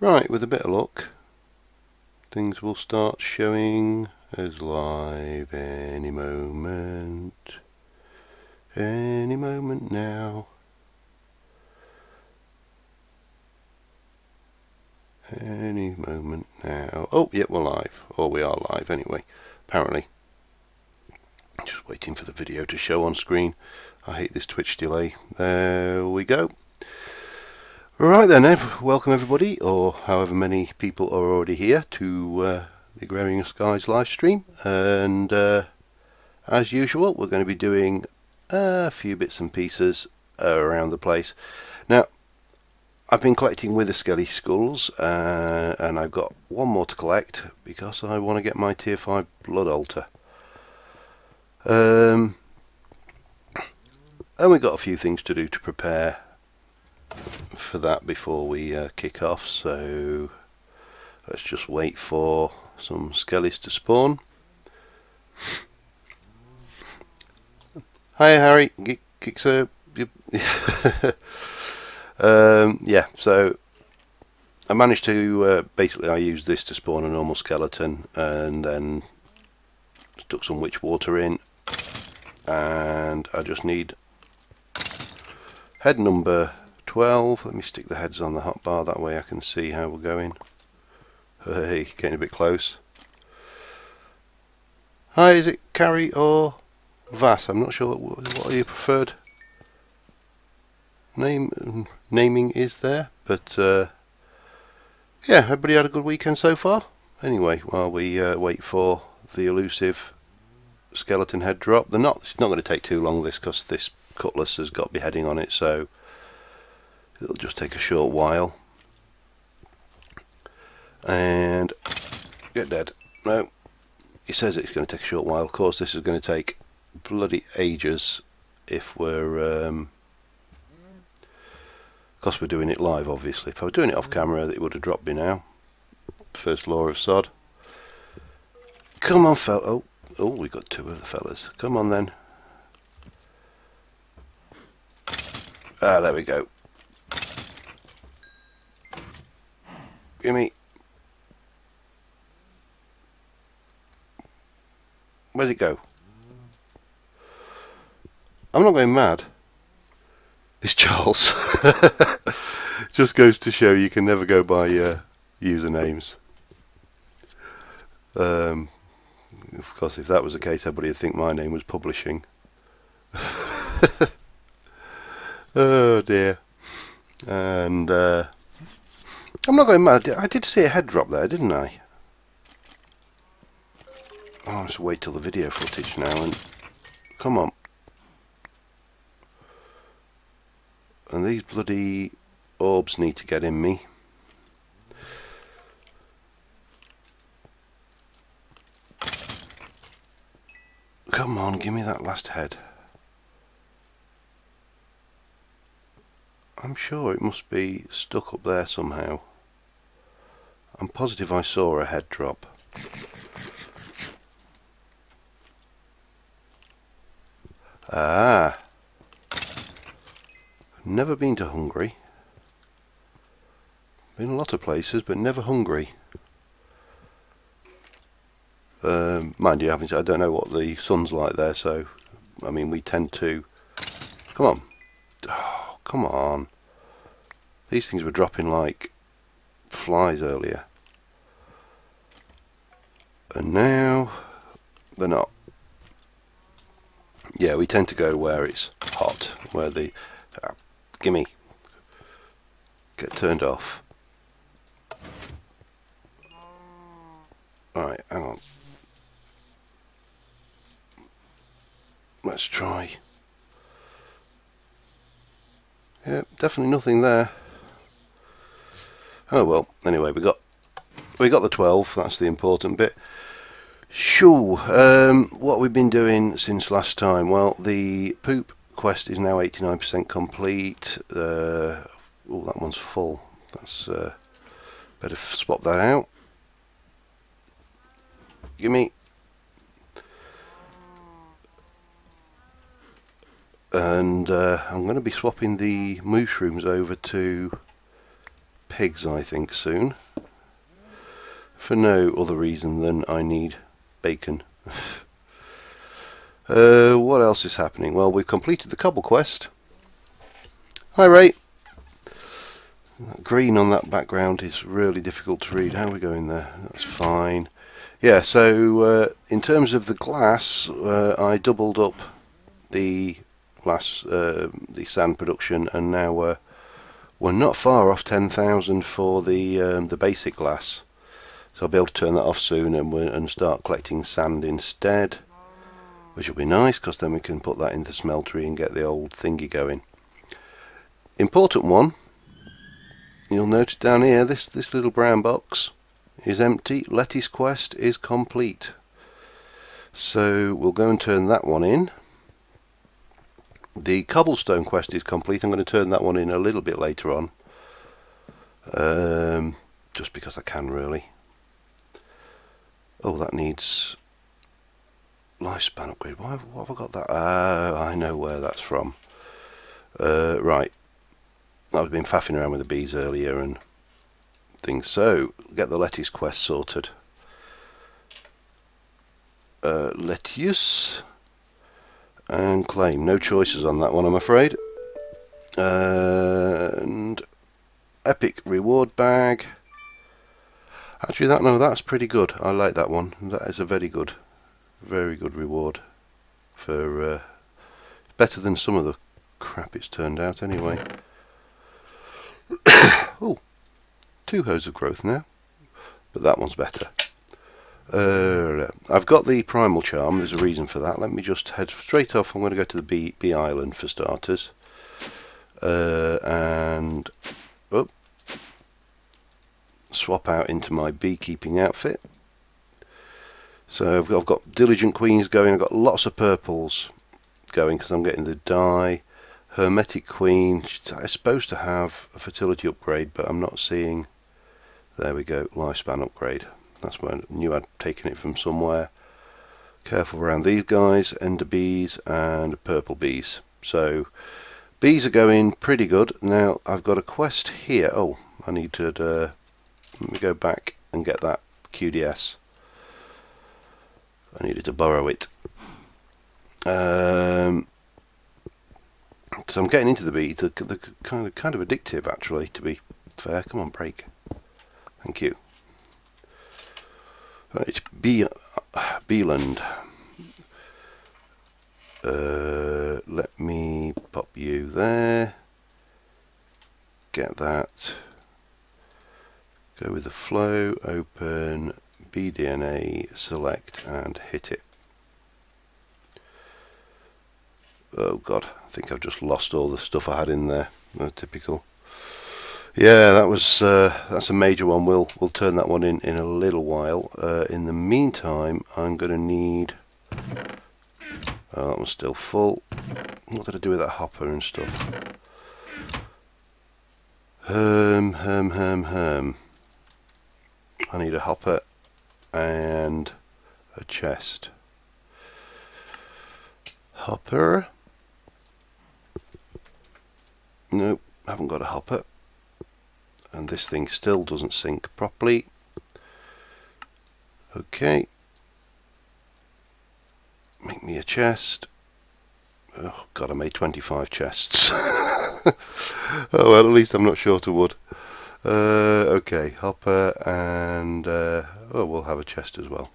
Right, with a bit of luck, things will start showing as live any moment now. Any moment now. Oh, yeah, we're live. Or we are live anyway, apparently. Just waiting for the video to show on screen. I hate this Twitch delay. There we go. Right then, welcome everybody, or however many people are already here, to the Agrarian Skies live stream. And as usual, we're going to be doing a few bits and pieces around the place. Now, I've been collecting Wither Skelly skulls, and I've got one more to collect because I want to get my tier 5 blood altar. And we've got a few things to do to prepare for that before we kick off, so let's just wait for some skellies to spawn. Hi Harry, Kixer. Yeah, so I managed to basically I used this to spawn a normal skeleton and then stuck some witch water in, and I just need head number 12. Let me stick the heads on the hotbar, that way I can see how we're going. Hey, getting a bit close. Hi, is it Carrie or Vass? I'm not sure what are your preferred naming is there, but yeah, everybody had a good weekend so far. Anyway, while we wait for the elusive skeleton head drop, it's not going to take too long this, because this cutlass has got beheading on it, so it'll just take a short while. And get dead. No, he says it's going to take a short while. Of course, this is going to take bloody ages if we're because we're doing it live. Obviously, if I was doing it off camera, it would have dropped me now. First law of sod. Come on, fella. Oh, we got two of the fellas. Come on then. Ah, there we go. Gimme. Where'd it go? I'm not going mad. It's Charles. Just goes to show you can never go by usernames. Of course, if that was the case, everybody would think my name was publishing. Oh dear. And I'm not going mad. I did see a head drop there, didn't I? I'll just wait till the video footage now, and come on. And these bloody orbs need to get in me. Come on, give me that last head. I'm sure it must be stuck up there somehow. I'm positive I saw a head drop. Ah. Never been to Hungary. Been a lot of places, but never Hungary. Mind you, I don't know what the sun's like there, so I mean we tend to. Come on. Oh, come on. These things were dropping like flies earlier. And now they're not. Yeah, we tend to go where it's hot, where the gimme, get turned off. Alright, hang on. Let's try. Yeah, definitely nothing there. Oh well, anyway, we got the 12, that's the important bit. Shoo, what we've been doing since last time. Well, the poop quest is now 89% complete. Oh, that one's full. That's better swap that out. Gimme. And I'm going to be swapping the mushrooms over to pigs, I think, soon. For no other reason than I need bacon. What else is happening? Well, we've completed the cobble quest. Hi, Ray. That green on that background is really difficult to read. How are we going there? That's fine. Yeah, so in terms of the glass, I doubled up the glass, the sand production, and now we're not far off 10,000 for the basic glass. So I'll be able to turn that off soon and start collecting sand instead, which will be nice because then we can put that in the smeltery and get the old thingy going. Important one. You'll notice down here, this little brown box is empty. Letty's quest is complete. So we'll go and turn that one in. The cobblestone quest is complete. I'm going to turn that one in a little bit later on. Just because I can, really. Oh, that needs lifespan upgrade. Why have I got that? I know where that's from. Right. I've been faffing around with the bees earlier and things. So, get the lettuce quest sorted. Lettuce and claim. No choices on that one, I'm afraid. And epic reward bag. Actually, that's pretty good. I like that one. That is a very good reward. For better than some of the crap it's turned out anyway. Oh, 2 hoes of growth now, but that one's better. I've got the primal charm. There's a reason for that. Let me just head straight off. I'm going to go to the bee island for starters, and swap out into my beekeeping outfit. So I've got diligent queens going. I've got lots of purples going because I'm getting the dye. Hermetic Queen, she's supposed to have a fertility upgrade, but I'm not seeing. There we go, lifespan upgrade. That's where I knew I'd taken it from somewhere. Careful around these guys, ender bees and purple bees. So bees are going pretty good. Now I've got a quest here. Oh, I need to let me go back and get that QDS. I needed to borrow it. So I'm getting into the bees. They're kind of addictive, actually, to be fair. Come on, break. Thank you. Right, Beeland. Let me pop you there. Get that. Go with the flow. Open BDNA. Select and hit it. Oh god, I think I've just lost all the stuff I had in there. Typical. Yeah, that's a major one. We'll turn that one in a little while. In the meantime, I'm going to need. Oh, that one's still full. What did I do with that hopper and stuff? Herm. I need a hopper and a chest. Hopper. Nope, haven't got a hopper. And this thing still doesn't sync properly. Okay. Make me a chest. Oh god, I made 25 chests. Oh well, at least I'm not short of wood. Okay, hopper and oh, we'll have a chest as well.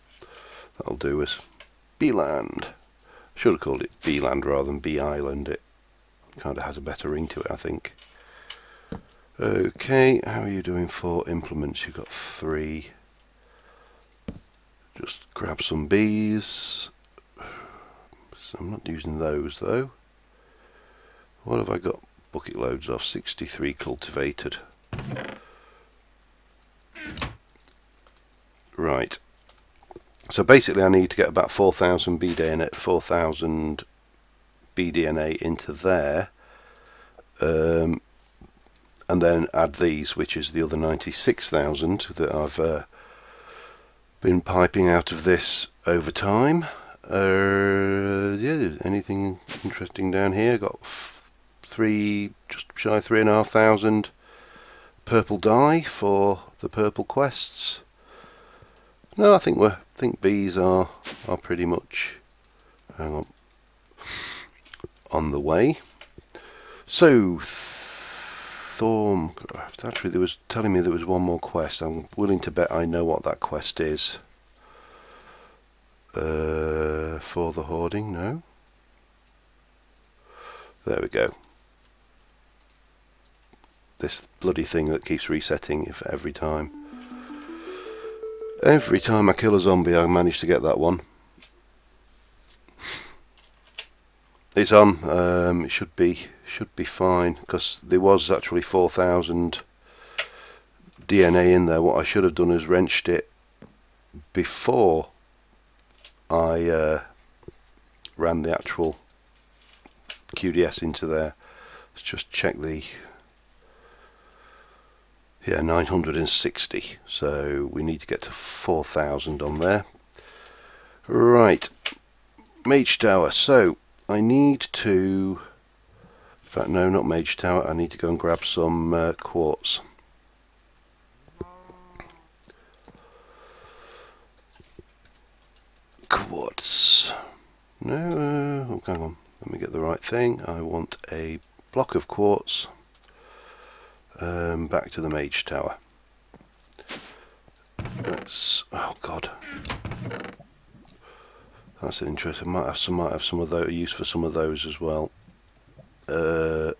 That'll do us. Beeland. Should have called it Beeland rather than Bee Island. It kind of has a better ring to it, I think. Okay, how are you doing for implements? You've got 3. Just grab some bees. So I'm not using those though. What have I got bucket loads of? 63 cultivated. Right. So basically I need to get about 4,000 BDNA, 4,000 BDNA into there. And then add these, which is the other 96,000 that I've been piping out of this over time. Yeah, anything interesting down here? Got just shy of 3,500 purple dye for the purple quests. No, I think bees are pretty much, hang on the way. So Thorncraft, actually there was telling me there was one more quest. I'm willing to bet I know what that quest is. For the hoarding, no. There we go. This bloody thing that keeps resetting every time. Every time I kill a zombie I manage to get that one. It's on. It should be fine, because there was actually 4,000 DNA in there. What I should have done is wrenched it before I ran the actual QDS into there. Let's just check the, yeah, 960, so we need to get to 4,000 on there. Right, Mage Tower. So I need to, in fact no, not Mage Tower, I need to go and grab some quartz. Quartz. No, hang on, let me get the right thing. I want a block of quartz. Back to the Mage Tower. Let's, oh god, that's an interesting. Might have some of those, use for some of those as well. And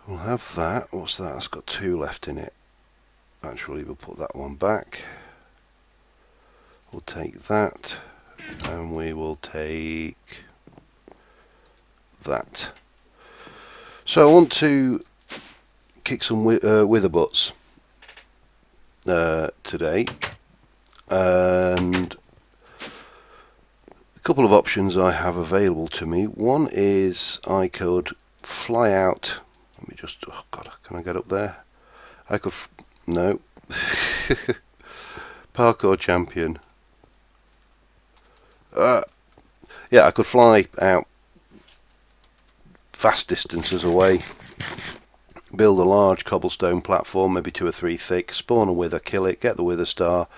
we'll have that. What's that? It's got 2 left in it. Actually, we'll put that one back. We'll take that, and we will take that. So I want to kick some wither butts today, and a couple of options I have available to me. One is I could fly out. Let me just, oh god, can I get up there? I could, no. Parkour champion. Yeah, I could fly out vast distances away, build a large cobblestone platform, maybe 2 or 3 thick, spawn a wither, kill it, get the wither star,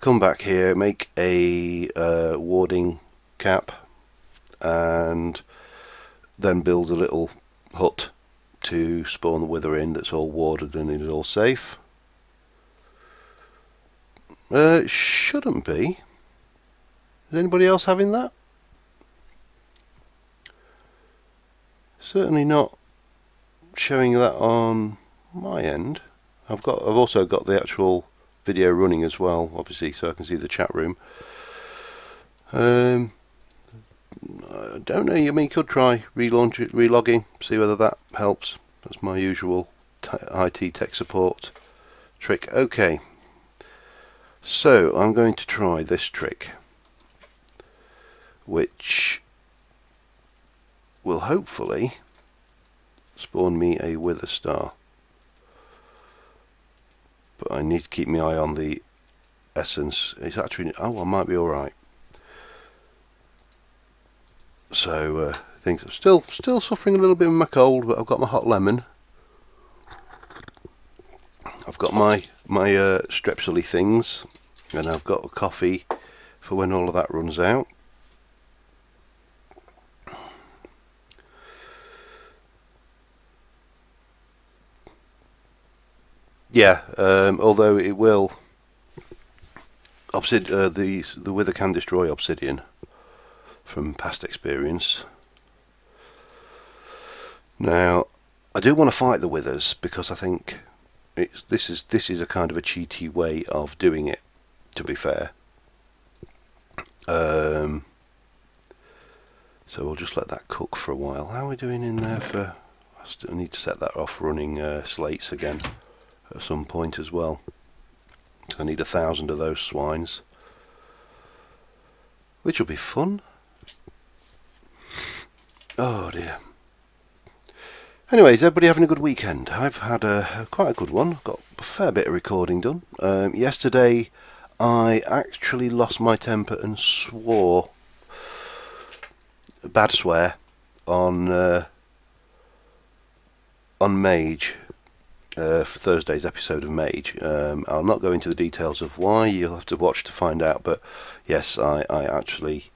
come back here, make a warding cap, and then build a little hut to spawn the wither in that's all warded and it's all safe. It shouldn't be. Is anybody else having that? Certainly not showing that on my end. I've also got the actual video running as well, obviously, so I can see the chat room. I don't know. I mean, you could try relogging, see whether that helps. That's my usual IT tech support trick. Okay, so I'm going to try this trick, which will hopefully spawn me a wither star. But I need to keep my eye on the essence. It's actually, oh, I might be alright. So things are still suffering a little bit with my cold, but I've got my hot lemon. I've got my strepsily things, and I've got a coffee for when all of that runs out. Yeah, although it will, the wither can destroy obsidian from past experience. Now, I do want to fight the withers because I think this is a kind of a cheaty way of doing it, to be fair. So we'll just let that cook for a while. How are we doing in there for? I still need to set that off running slates again at some point as well. I need 1,000 of those swines, which will be fun. Oh dear. Anyways, everybody having a good weekend? I've had quite a good one. Got a fair bit of recording done. Yesterday I actually lost my temper and swore, a bad swear, on Mage for Thursday's episode of Mage. I'll not go into the details of why, you'll have to watch to find out, but yes, I actually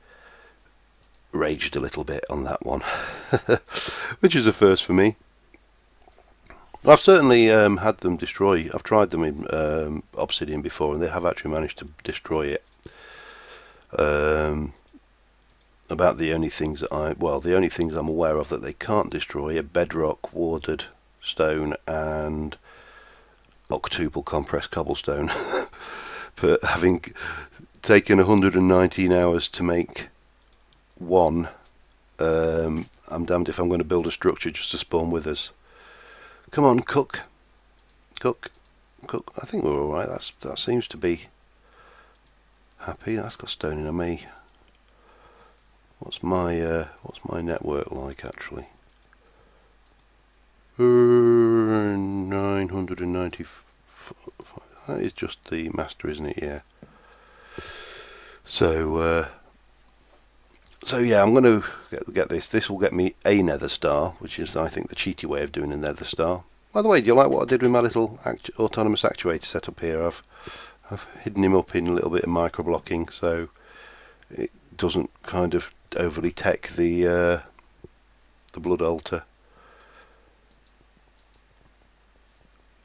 raged a little bit on that one, which is a first for me. I've certainly had them destroy. I've tried them in Obsidian before, and they have actually managed to destroy it. About the only things that the only things I'm aware of that they can't destroy are bedrock, warded stone, and octuple compressed cobblestone. But having taken 119 hours to make one, I'm damned if I'm going to build a structure just to spawn withers. Come on, cook. I think we're all right. That seems to be happy. That's got stone in me. What's my network like actually? 995. That is just the master, isn't it? Yeah. So yeah, I'm going to get this. This will get me a nether star, which is, I think, the cheaty way of doing a nether star. By the way, do you like what I did with my little autonomous actuator setup here? I've hidden him up in a little bit of micro blocking, so it doesn't kind of overly tech the blood altar.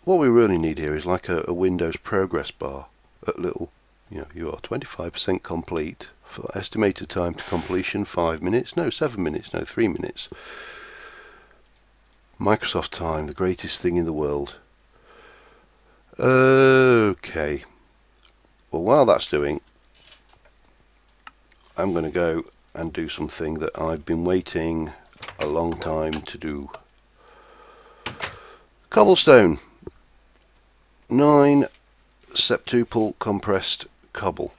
What we really need here is like a Windows progress bar at little, you are 25% complete. For estimated time to completion 5 minutes, no 7 minutes, no 3 minutes. Microsoft time, the greatest thing in the world. Okay. Well, while that's doing, I'm going to go and do something that I've been waiting a long time to do. Cobblestone. 9 septuple compressed cobble.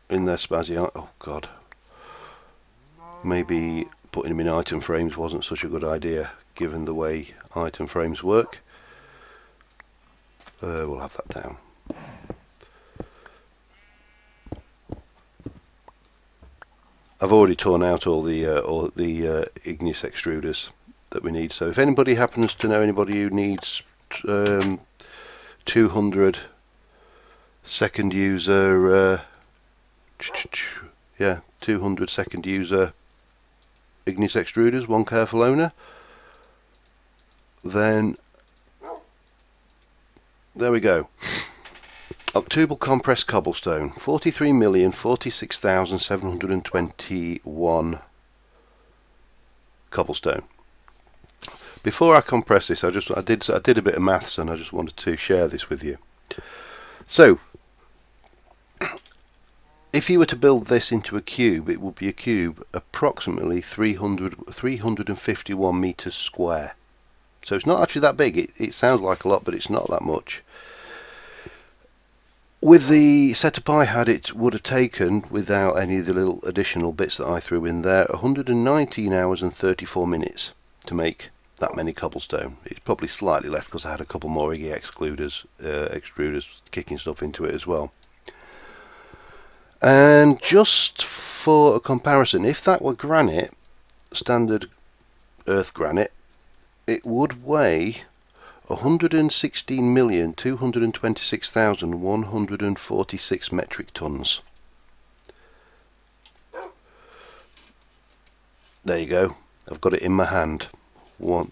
In there, spazzy. Oh god, maybe putting them in item frames wasn't such a good idea given the way item frames work. We'll have that down. I've already torn out all the igneous extruders that we need, so if anybody happens to know anybody who needs 200 second user 200 second user igneous extruders, one careful owner, then there we go. Octuple compressed cobblestone, 43,046,721 cobblestone. Before I compress this, I did a bit of maths, and I just wanted to share this with you. So, if you were to build this into a cube, it would be a cube approximately 351 meters square. So it's not actually that big. It sounds like a lot, but it's not that much. With the setup I had, it would have taken, without any of the little additional bits that I threw in there, 119 hours and 34 minutes to make that many cobblestone. It's probably slightly less because I had a couple more Iggy extruders kicking stuff into it as well. And just for a comparison, if that were granite, standard earth granite, it would weigh 116,226,146 metric tons. There you go. I've got it in my hand. All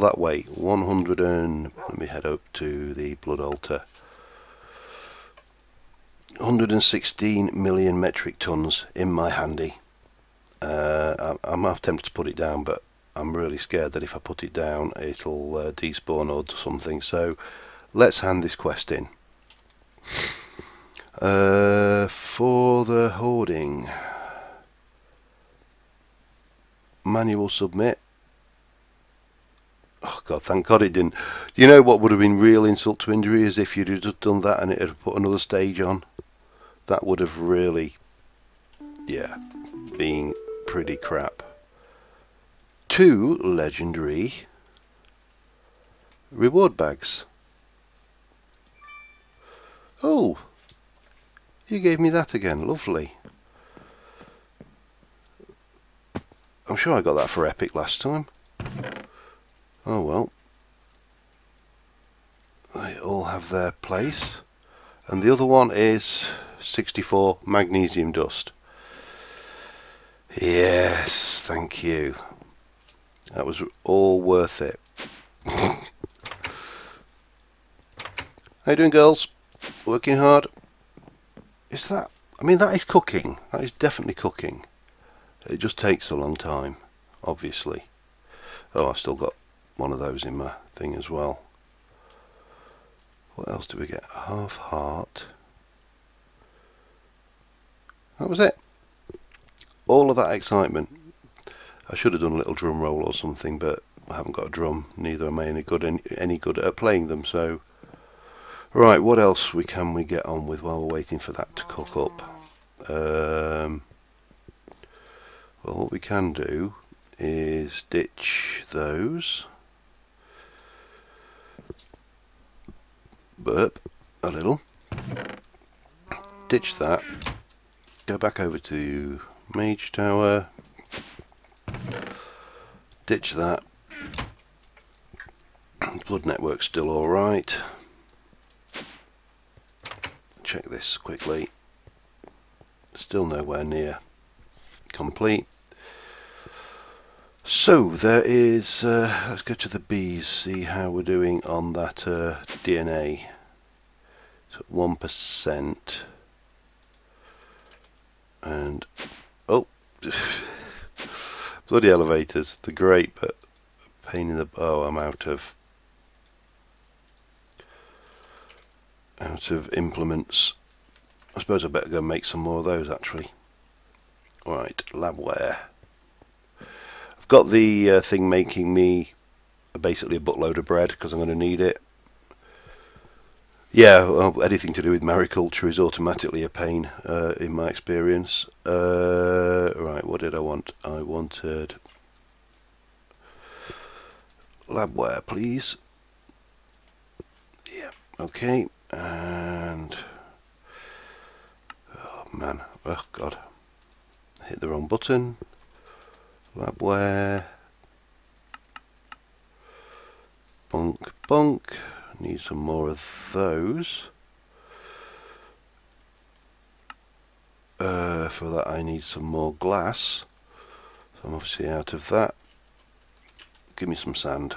that weight, 100 and... let me head up to the blood altar. 116 million metric tons in my handy. I'm half tempted to put it down, but I'm really scared that if I put it down it'll despawn or something, so let's hand this quest in. For the hoarding, manual submit. Oh god, thank god it didn't. You know what would have been real insult to injury is if you'd have just done that and it had put another stage on. That would have really, yeah, been pretty crap. 2 legendary reward bags. Oh, You gave me that again, lovely. I'm sure I got that for Epic last time. Oh well. They all have their place. And the other one is 64 magnesium dust. Yes, thank you. That was all worth it. How you doing, girls? Working hard? Is that... I mean, that is cooking. That is definitely cooking. It just takes a long time, obviously. Oh, I've still got one of those in my thing as well. What else do we get? A half heart. That was it. All of that excitement. I should have done a little drum roll or something, but I haven't got a drum. Neither am I any good at playing them. So, right, what else can we get on with while we're waiting for that to cook up? Well, what we can do is ditch those. Burp a little. Ditch that. Go back over to Mage Tower. Ditch that. Blood network's still alright. Check this quickly. Still nowhere near complete. So there is, let's go to the bees, see how we're doing on that DNA. It's at 1%. And, oh, bloody elevators, they're great, but pain in the, oh, I'm out of implements. I suppose I better go make some more of those actually. Right, labware. I've got the thing making me basically a buttload of bread because I'm going to need it. Yeah, well, anything to do with mariculture is automatically a pain in my experience. Right, what did I want? I wanted labware, please. Yeah, okay. And oh man, oh god, I hit the wrong button. Labware, bonk bonk. Need some more of those. For that I need some more glass, so I'm obviously out of that. Give me some sand.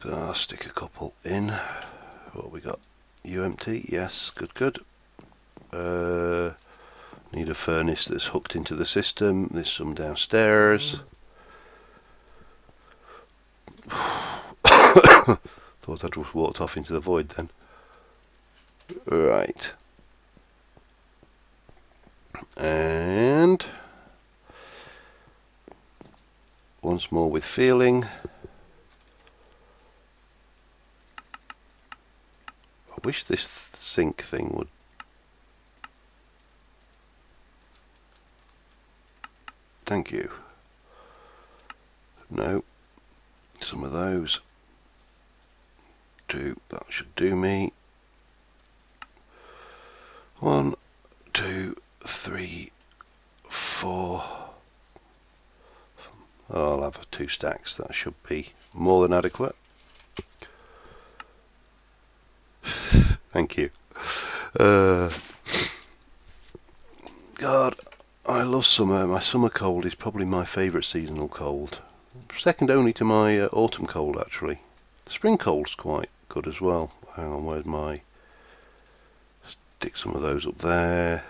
I'll stick a couple in. What have we got? You empty? Yes, good, good. Need a furnace that's hooked into the system. There's some downstairs. Thought I'd just walked off into the void then. Right. And once more with feeling. I wish this sink thing would. Thank you. No. Some of those. Two. That should do me. 1, 2, 3, 4. I'll have 2 stacks. That should be more than adequate. Thank you. God, I love summer. My summer cold is probably my favourite seasonal cold. Second only to my autumn cold, actually. The spring cold's quite good as well. Hang on, where's my... Stick some of those up there.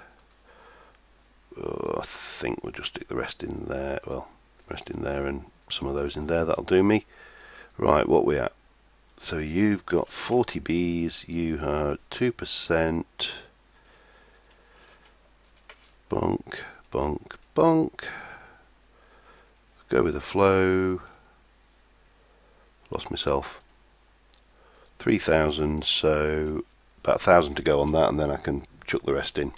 I think we'll just stick the rest in there. Well, rest in there and some of those in there. That'll do me. Right, what we at? So you've got 40 bees. You have 2%. Bonk, bonk, bonk. Go with the flow. Lost myself. 3,000, so about 1,000 to go on that, and then I can chuck the rest in.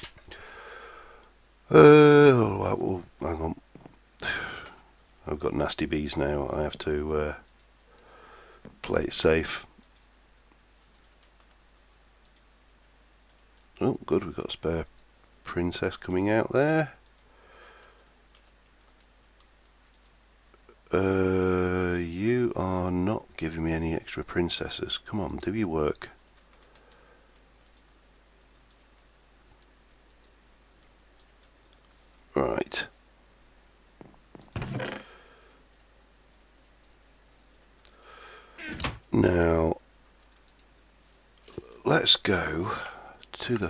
Well, hang on. I've got nasty bees now. I have to play it safe. Oh, good, we've got a spare princess coming out there. You are not giving me any extra princesses. Come on, do your work. Right. Now, let's go to the...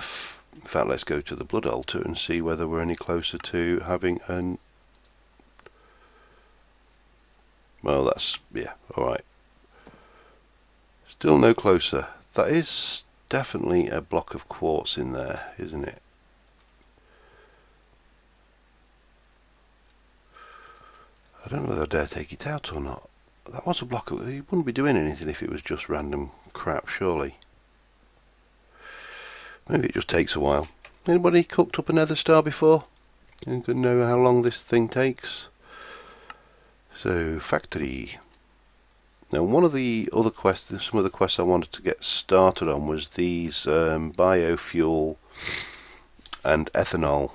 in fact, let's go to the blood altar and see whether we're any closer to having an... Well, that's... yeah, alright. Still no closer. That is definitely a block of quartz in there, isn't it? I don't know whether I dare take it out or not. That was a block of... He wouldn't be doing anything if it was just random crap, surely. Maybe it just takes a while. Anybody cooked up a nether star before? You can know how long this thing takes. So, factory. Now, one of the other quests, some of the quests I wanted to get started on was these biofuel and ethanol.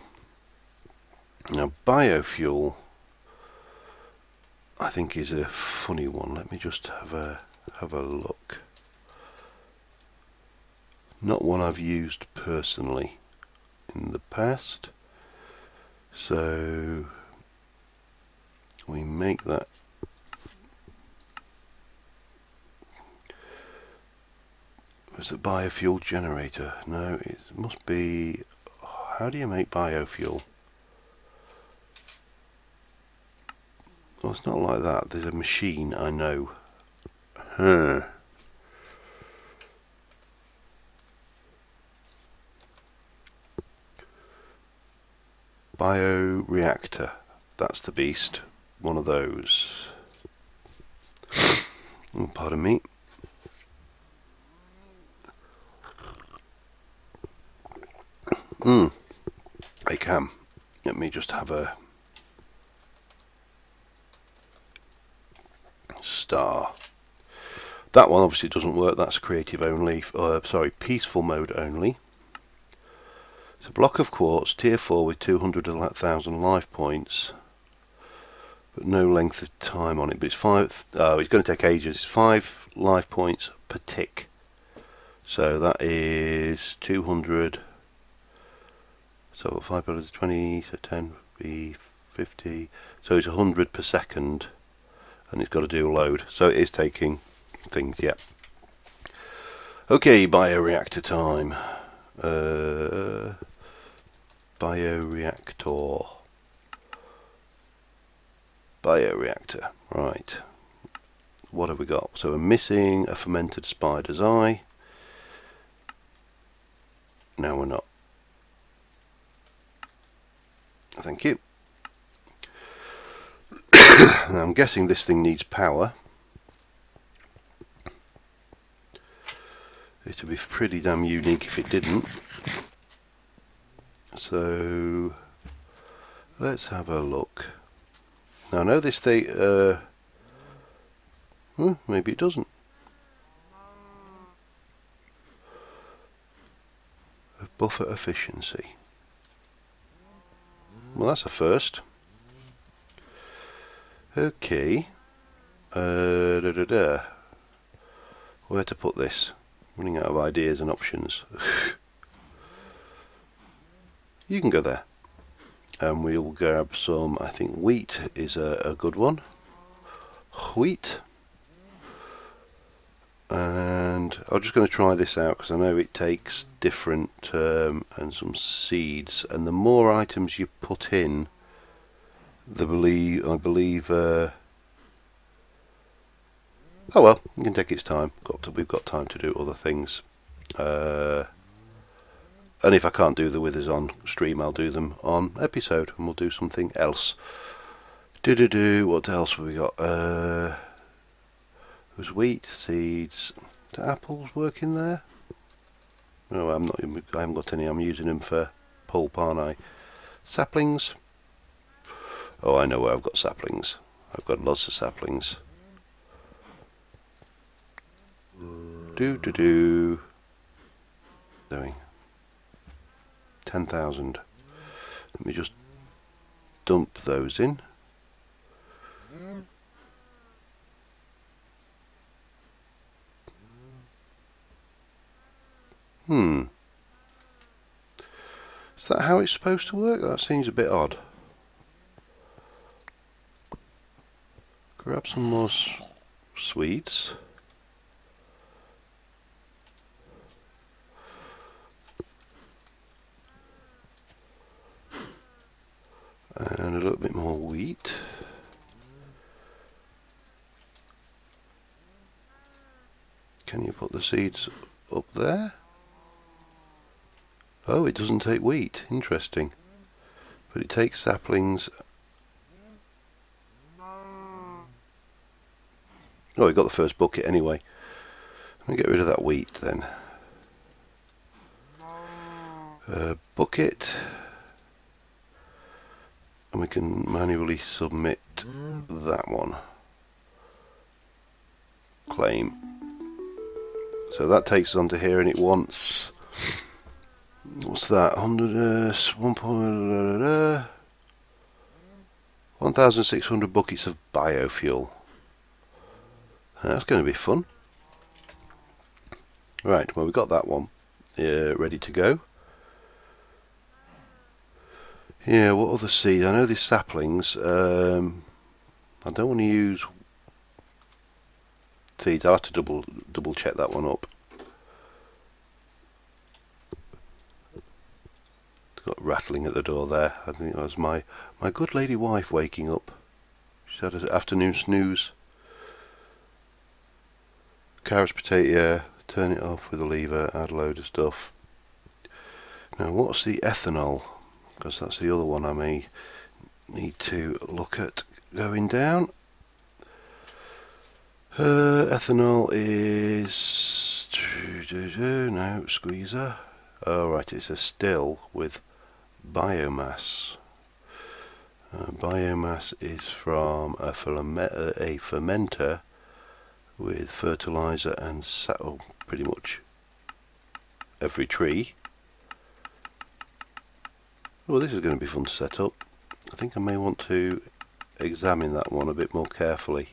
Now, biofuel, I think, is a funny one. Let me just have a look. Not one I've used personally in the past. So we make that. It's a biofuel generator. No, it must be... How do you make biofuel? Well, it's not like that. There's a machine, I know. Bioreactor. That's the beast. One of those. Oh, pardon me. I can. Let me just have a star. That one obviously doesn't work. That's creative only. Sorry, peaceful mode only. It's a block of quartz, tier 4 with 200,000 life points, but no length of time on it. But it's 5. Oh, it's going to take ages. It's 5 life points per tick. So that is 200. So 5 × 20, so 10 be 50. So it's 100 per second, and it's got to do a load. So it is taking things. Yeah. Okay, bioreactor time. Bioreactor. Bioreactor. Right. What have we got? So we're missing a fermented spider's eye. No, we're not. Thank you. Now, I'm guessing this thing needs power. It would be pretty damn unique if it didn't. So let's have a look. Now I know this thing, maybe it doesn't. Buffer efficiency. Well, that's a first. Okay. Where to put this? Running out of ideas and options. You can go there. And we'll grab some, I think wheat is a good one. Wheat. And I'm just going to try this out because I know it takes different and some seeds, and the more items you put in, I believe oh well, you can take its time. We've got time to do other things, and if I can't do the withers on stream, I'll do them on episode, and we'll do something else. What else have we got? There's wheat, seeds. Do apples work in there? No, I haven't got any. I'm using them for pulp, aren't I? Saplings. Oh, I know where I've got saplings. I've got lots of saplings. Doing. 10,000. Let me just dump those in. Is that how it's supposed to work? That seems a bit odd. Grab some more sweets. And a little bit more wheat. Can you put the seeds up there? Oh, it doesn't take wheat. Interesting. But it takes saplings. Oh, we got the first bucket anyway. Let me get rid of that wheat then. Bucket. And we can manually submit that one. Claim. So that takes us onto here, and it wants, what's that, 1,600 buckets of biofuel. That's going to be fun. Right, well, we've got that one ready to go. Yeah, what other seeds? I know these saplings. I don't want to use seeds. I'll have to double check that one up. Got rattling at the door there. I think that was my good lady wife waking up. She's had an afternoon snooze. Carrots, potato, yeah, turn it off with a lever, add a load of stuff. Now what's the ethanol? Because that's the other one I may need to look at going down. Ethanol is no squeezer. Oh right, it's a still with biomass. Biomass is from a fermenter with fertilizer and pretty much every tree. Oh, this is going to be fun to set up. I think I may want to examine that one a bit more carefully.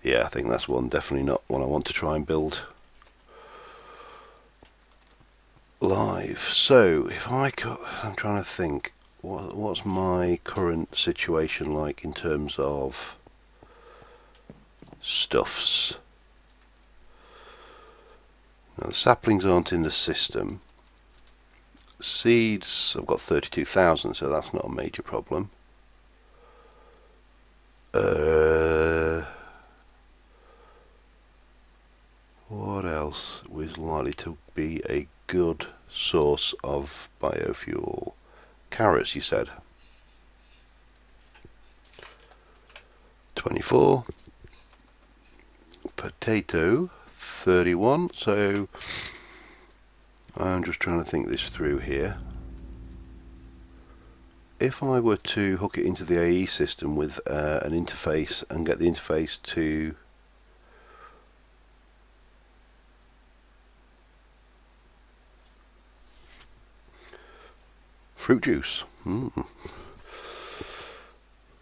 Yeah, I think that's one, definitely not one I want to try and build live. So, if I could, I'm trying to think, what's my current situation like in terms of stuffs? Now the saplings aren't in the system. Seeds, I've got 32,000, so that's not a major problem. What else was likely to be a good source of biofuel? Carrots, you said. 24. Potato, 31. So I'm just trying to think this through here. If I were to hook it into the AE system with an interface and get the interface to fruit juice.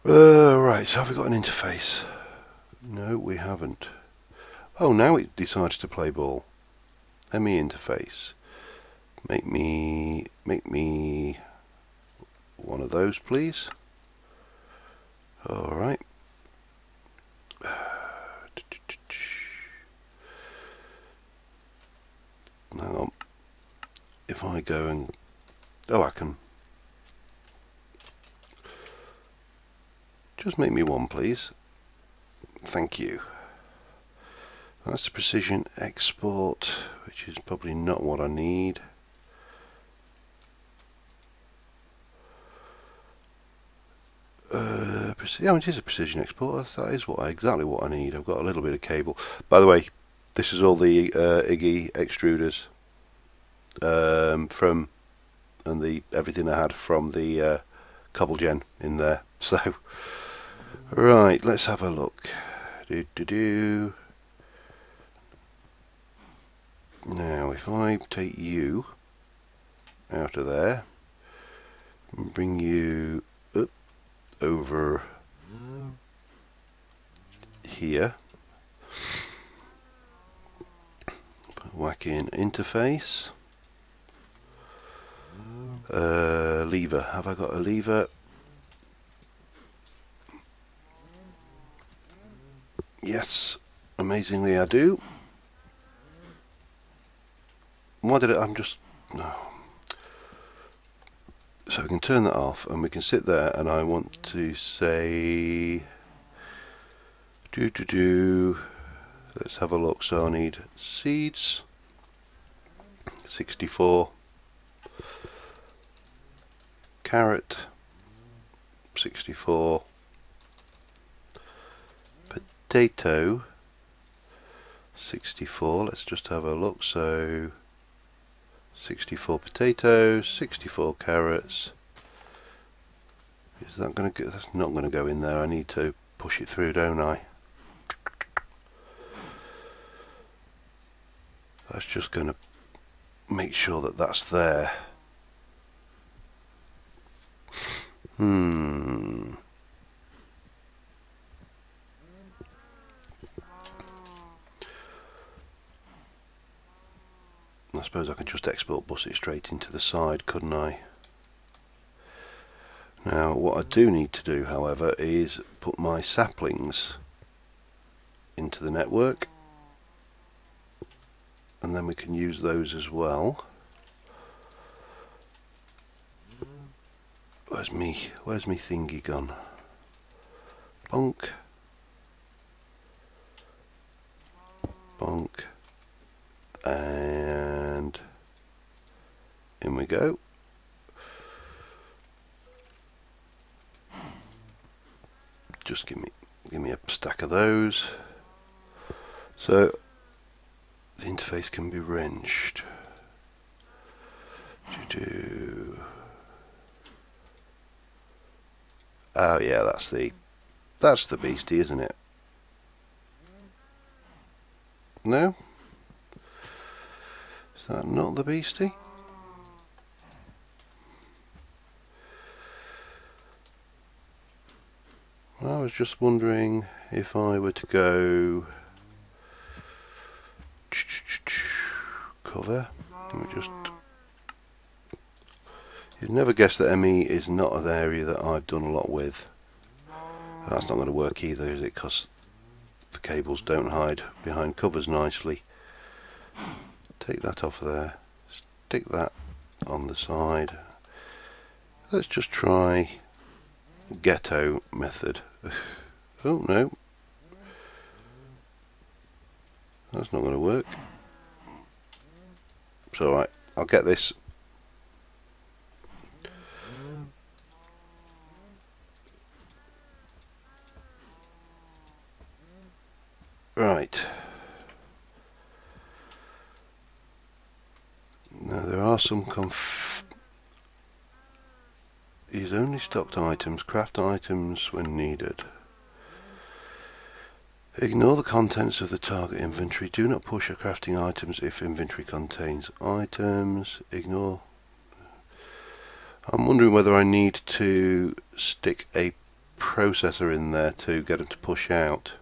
Right, so have we got an interface? No, we haven't. Oh, now it decides to play ball. ME interface. Make me one of those, please. All right. Hang on. If I go and I can just make me one, please. Thank you. That's the precision export, which is probably not what I need. Yeah, it is a precision export. That is exactly what I need. I've got a little bit of cable. By the way, this is all the Iggy extruders from, and everything I had from the Cobblegen in there. So, right, let's have a look. Now if I take you out of there and bring you up over here, whack in interface, lever. Have I got a lever? Yes, amazingly I do. Why did I'm just no. So we can turn that off and we can sit there, and I want to say let's have a look. So I need seeds 64, carrot 64, potato 64. Let's just have a look. So 64 potatoes, 64 carrots. Is that going to go? That's not going to go in there. I need to push it through, don't I? That's just going to make sure that that's there. I suppose I could just export bus it straight into the side, couldn't I? Now what I do need to do, however, is put my saplings into the network, and then we can use those as well. Where's me thingy gone? Bonk. Bonk. And in we go. Just give me a stack of those. So the interface can be wrenched. Oh yeah, that's the beastie, isn't it? No? Is that not the beastie? I was just wondering if I were to go cover. Let me just. You'd never guess that ME is not an area that I've done a lot with. That's not going to work either, is it? Because the cables don't hide behind covers nicely. Take that off there. Stick that on the side. Let's just try ghetto method. Oh no, that's not going to work. It's alright, I'll get this. Right. Now there are some Use only stocked items, craft items when needed. Ignore the contents of the target inventory. Do not push or crafting items if inventory contains items. Ignore. I'm wondering whether I need to stick a processor in there to get them to push out.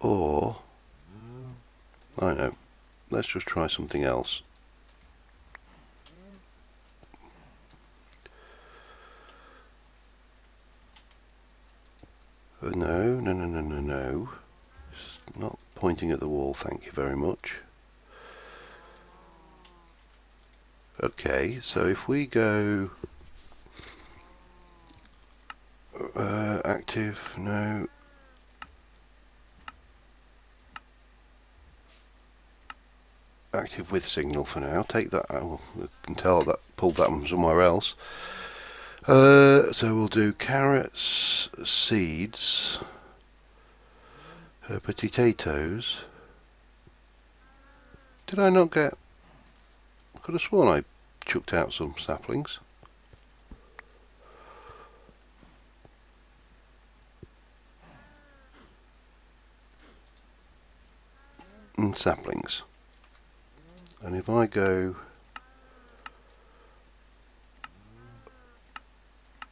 Or, I know, let's just try something else. No. It's not pointing at the wall, thank you very much. Okay, so if we go active, no. Active with signal for now. Take that out. I can tell that pulled that from somewhere else. So we'll do carrots, seeds, potatoes. Did I not get? I could have sworn I chucked out some saplings. and saplings. And if I go,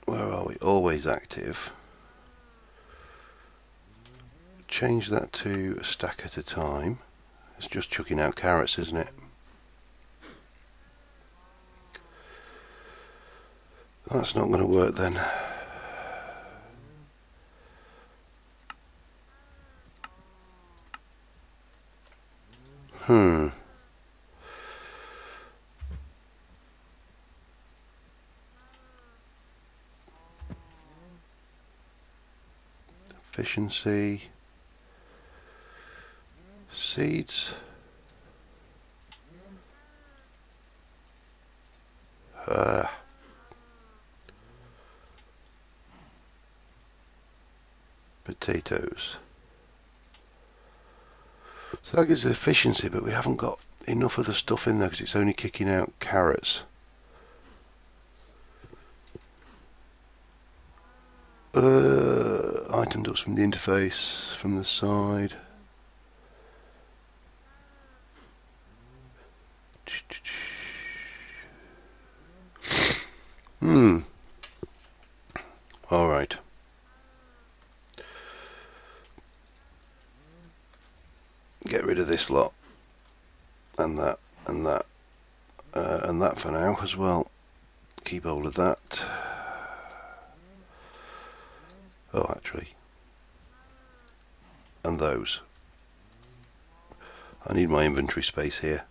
where are we? Always active. Change that to a stack at a time. It's just chucking out carrots, isn't it? That's not going to work then. Efficiency. Seeds. Potatoes. So that gives efficiency, but we haven't got enough of the stuff in there because it's only kicking out carrots. Item dots from the interface, from the side. Alright. Get rid of this lot. And that, and that. And that for now as well. Keep hold of that. Oh, actually. And those. I need my inventory space here.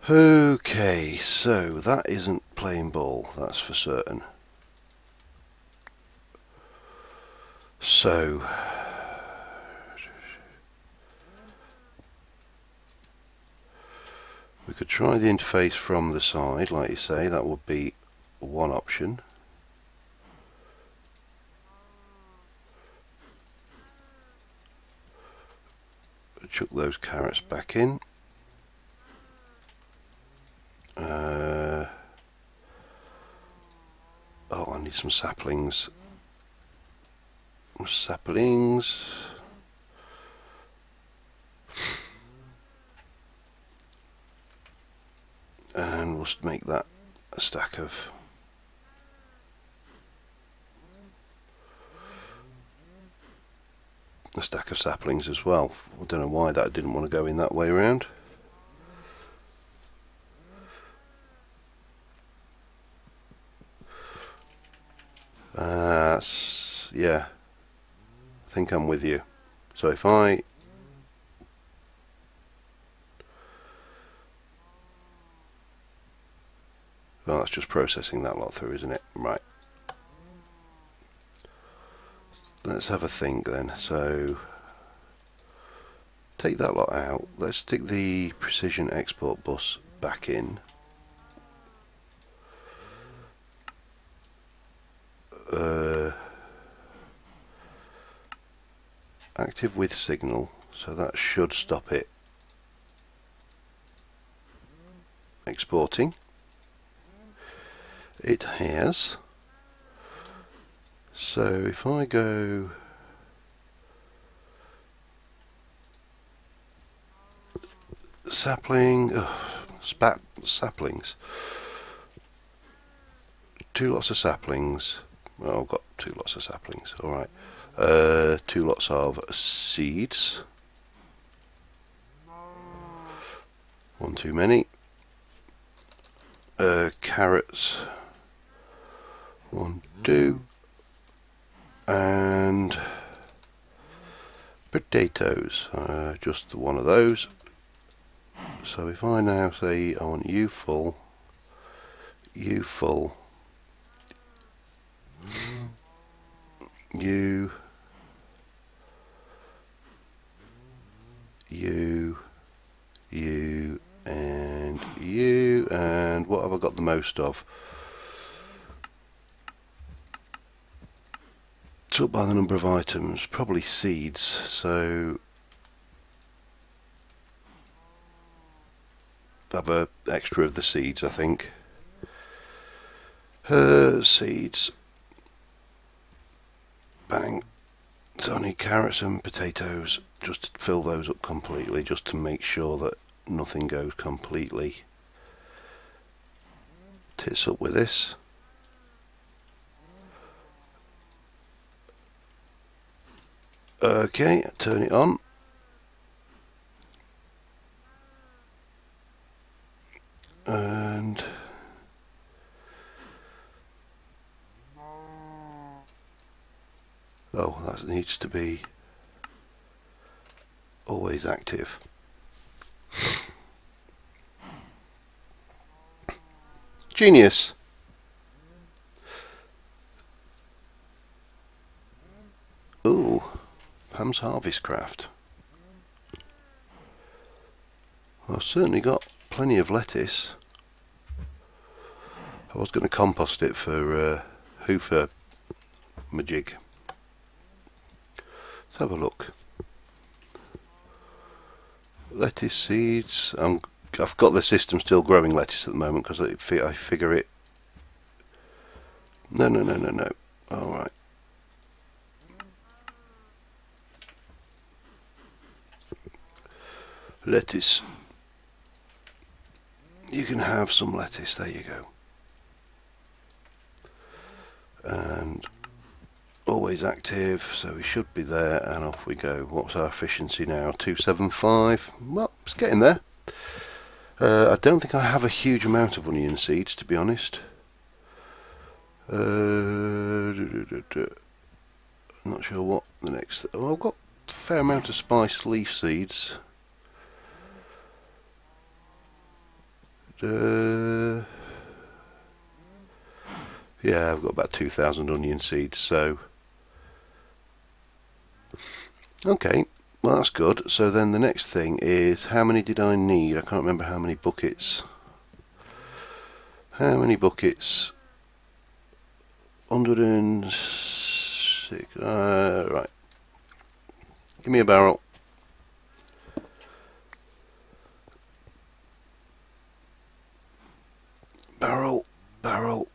Okay, so that isn't playing ball, that's for certain. So we could try the interface from the side, like you say. That would be one option. Chuck those carrots back in. Oh, I need some saplings. Saplings. And we'll make that a stack of saplings as well. I don't know why that didn't want to go in that way around. Yeah, I think I'm with you. So if I well, that's just processing that lot through, isn't it? Right. Let's have a think then. So take that lot out. Let's stick the precision export bus back in. Active with signal, so that should stop it exporting. It has. So if I go sapling, saplings, 2 lots of saplings. Well, I've got 2 lots of saplings. All right. 2 lots of seeds. 1 too many. Carrots. 1, 2. And potatoes. Just one of those. So if I now say I want you full, you full, you, and you, and what have I got the most of? Sort by the number of items, probably seeds, so have a extra of the seeds, I think. Seeds. Bang. I need carrots and potatoes, just to fill those up completely, just to make sure that nothing goes completely tits up with this. Okay, turn it on. And oh, that needs to be always active. Genius. Ooh, Pam's Harvest Craft. Well, I've certainly got plenty of lettuce. I was going to compost it for hoofer majig. Let's have a look. Lettuce seeds. I've got the system still growing lettuce at the moment because I figure it. No. All right. Lettuce. You can have some lettuce. There you go. And always active, so we should be there, and off we go. What's our efficiency now? 275. Well, it's getting there. I don't think I have a huge amount of onion seeds, to be honest. Not sure what the next. Oh, I've got a fair amount of spice leaf seeds. Yeah, I've got about 2,000 onion seeds, so okay, well that's good. So then the next thing is, how many did I need? I can't remember how many buckets. How many buckets? 106. Right. Give me a barrel. Barrel. Barrel.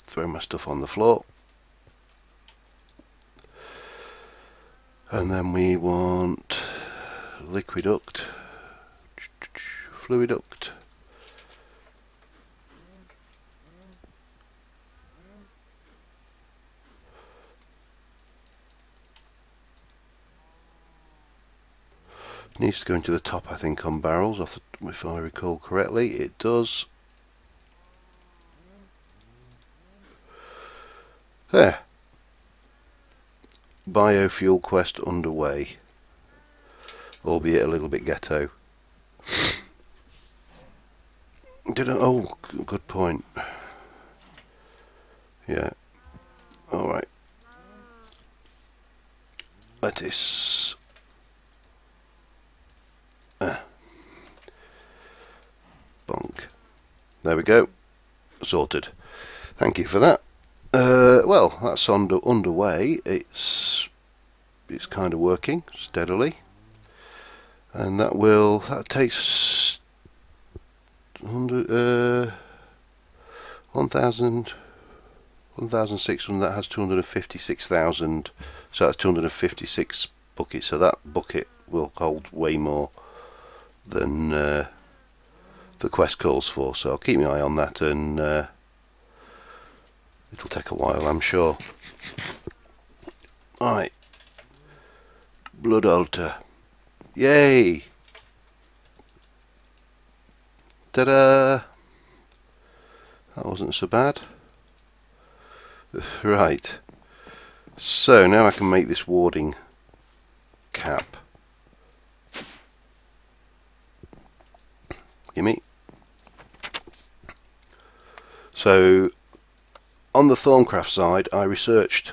Throw my stuff on the floor. And then we want liquiduct, fluiduct. Needs to go into the top, I think, on barrels, if I recall correctly. It does. There. Biofuel quest underway, albeit a little bit ghetto. Oh, good point. Yeah. All right. Lettuce. Bonk. There we go. Sorted. Thank you for that. Well, that's underway. It's kind of working steadily, and that takes 1,600. That has 256,000. So that's 256 buckets. So that bucket will hold way more than the quest calls for. So I'll keep my eye on that, and it'll take a while, I'm sure. Alright. Blood altar. Yay! Ta-da! That wasn't so bad. Right. So now I can make this warding cap. Gimme. So on the Thorncraft side, I researched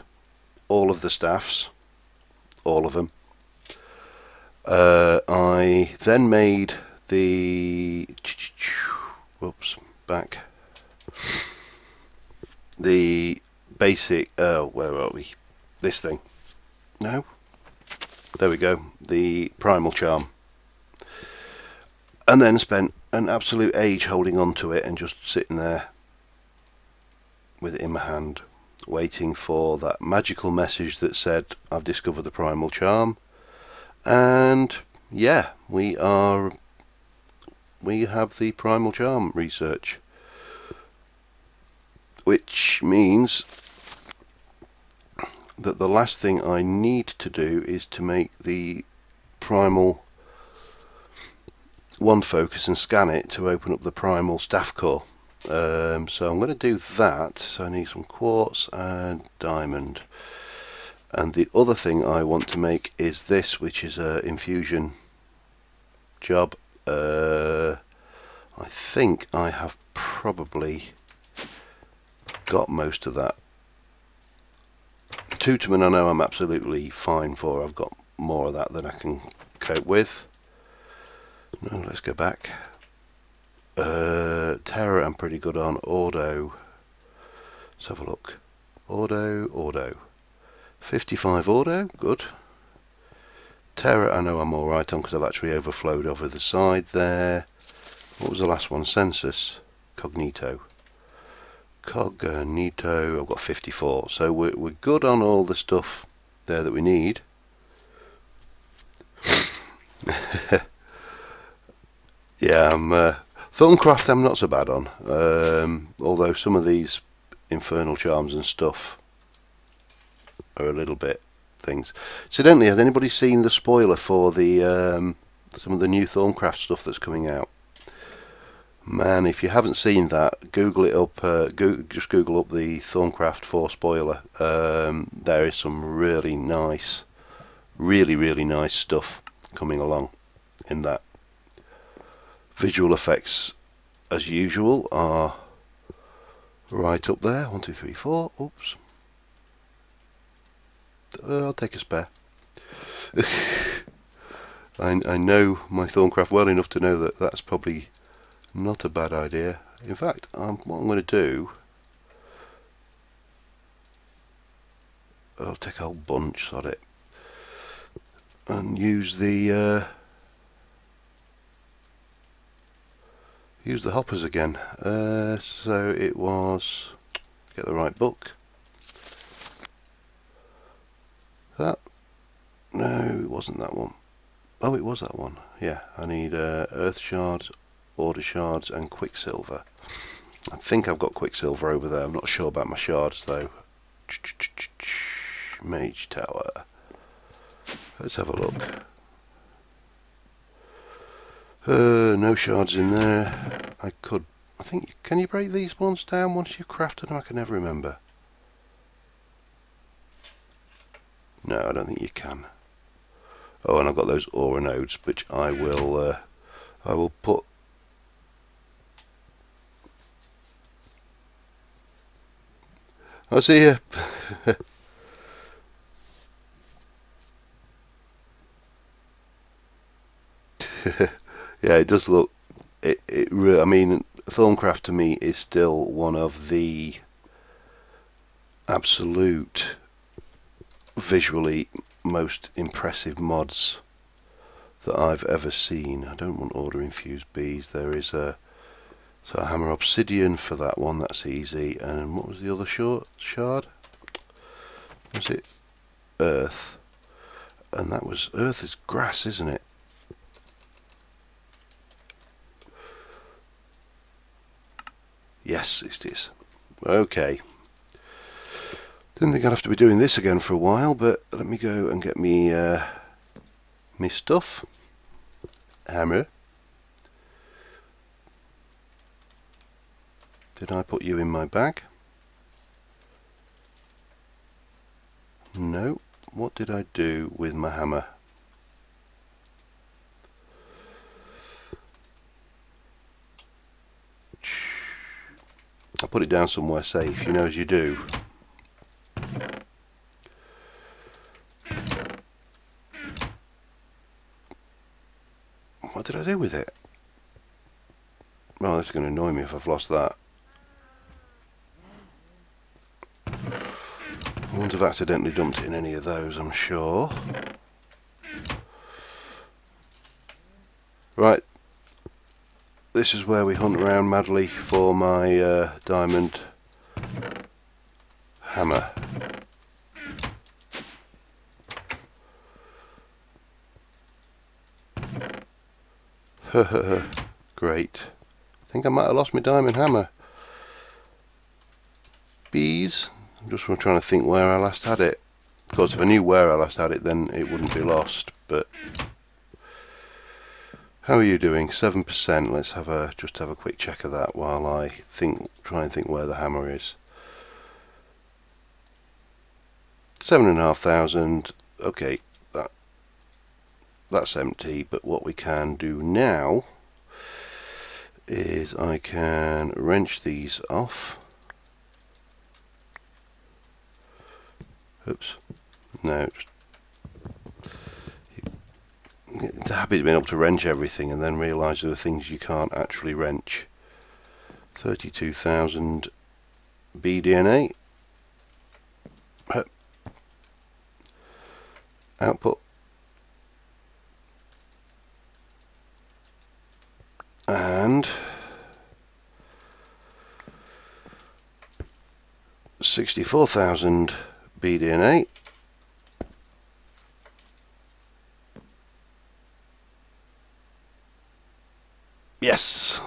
all of the staffs, all of them. I then made the the basic. Where are we? This thing. No. There we go. The primal charm. And then spent an absolute age holding on to it and just sitting there with it in my hand. waiting for that magical message that said I've discovered the primal charm. And yeah, we have the primal charm research, which means that the last thing I need to do is to make the primal one focus and scan it to open up the primal staff core. So I'm going to do that. So I need some quartz and diamond. And the other thing I want to make is this, which is a infusion job. I think I have probably got most of that. Tutorman I know I'm absolutely fine for. I've got more of that than I can cope with. No, let's go back. Terra I'm pretty good on. Ordo. Let's have a look. Ordo. 55 Ordo, good. Terra I know I'm alright on because I've actually overflowed over the side there. What was the last one? Census. Cognito. I've got 54. So we're good on all the stuff there that we need. Yeah, Thorncraft I'm not so bad on. Although some of these infernal charms and stuff are a little bit things. Incidentally, has anybody seen the spoiler for the some of the new Thorncraft stuff that's coming out? Man, if you haven't seen that, Google it up. Just Google up the Thorncraft 4 spoiler. There is some really nice, really nice stuff coming along in that. Visual effects, as usual, are right up there. 1, 2, 3, 4. Oops. I'll take a spare. I know my Thorncraft well enough to know that that's probably not a bad idea. In fact, what I'm going to do, I'll take a whole bunch, sod it, and use the hoppers again. So it was, get the right book. That, no, it wasn't that one. Oh, it was that one. Yeah, I need earth shards, order shards and quicksilver. I think I've got quicksilver over there. I'm not sure about my shards though. Mage tower. Let's have a look. No shards in there. I think, can you break these ones down once you've crafted them? I can never remember. No, I don't think you can. Oh, and I've got those aura nodes, which I will put. I'll see you. Yeah, it does look. I mean, Thorncraft to me is still one of the absolute visually most impressive mods that I've ever seen. I don't want order infused bees. There is a hammer obsidian for that one. That's easy. And what was the other shard? Was it earth? And that was earth is grass, isn't it? Yes, it is. Okay. Didn't think I'd have to be doing this again for a while, but let me go and get me me stuff. Hammer. Did I put you in my bag? No. What did I do with my hammer? I put it down somewhere safe, you know, as you do. What did I do with it? Well, that's going to annoy me if I've lost that. I wouldn't have accidentally dumped it in any of those, I'm sure. Right. This is where we hunt around madly for my diamond hammer. Great. I think I might have lost my diamond hammer. Bees. I'm just trying to think where I last had it. Of course, if I knew where I last had it, then it wouldn't be lost. But how are you doing? 7%. Let's just have a quick check of that while I try and think where the hammer is. 7,500. Okay, that's empty. But what we can do now is I can wrench these off. Oops. No. The habit of being able to wrench everything and then realise there are things you can't actually wrench. 32,000 BDNA. Output. And 64,000 BDNA. Yes.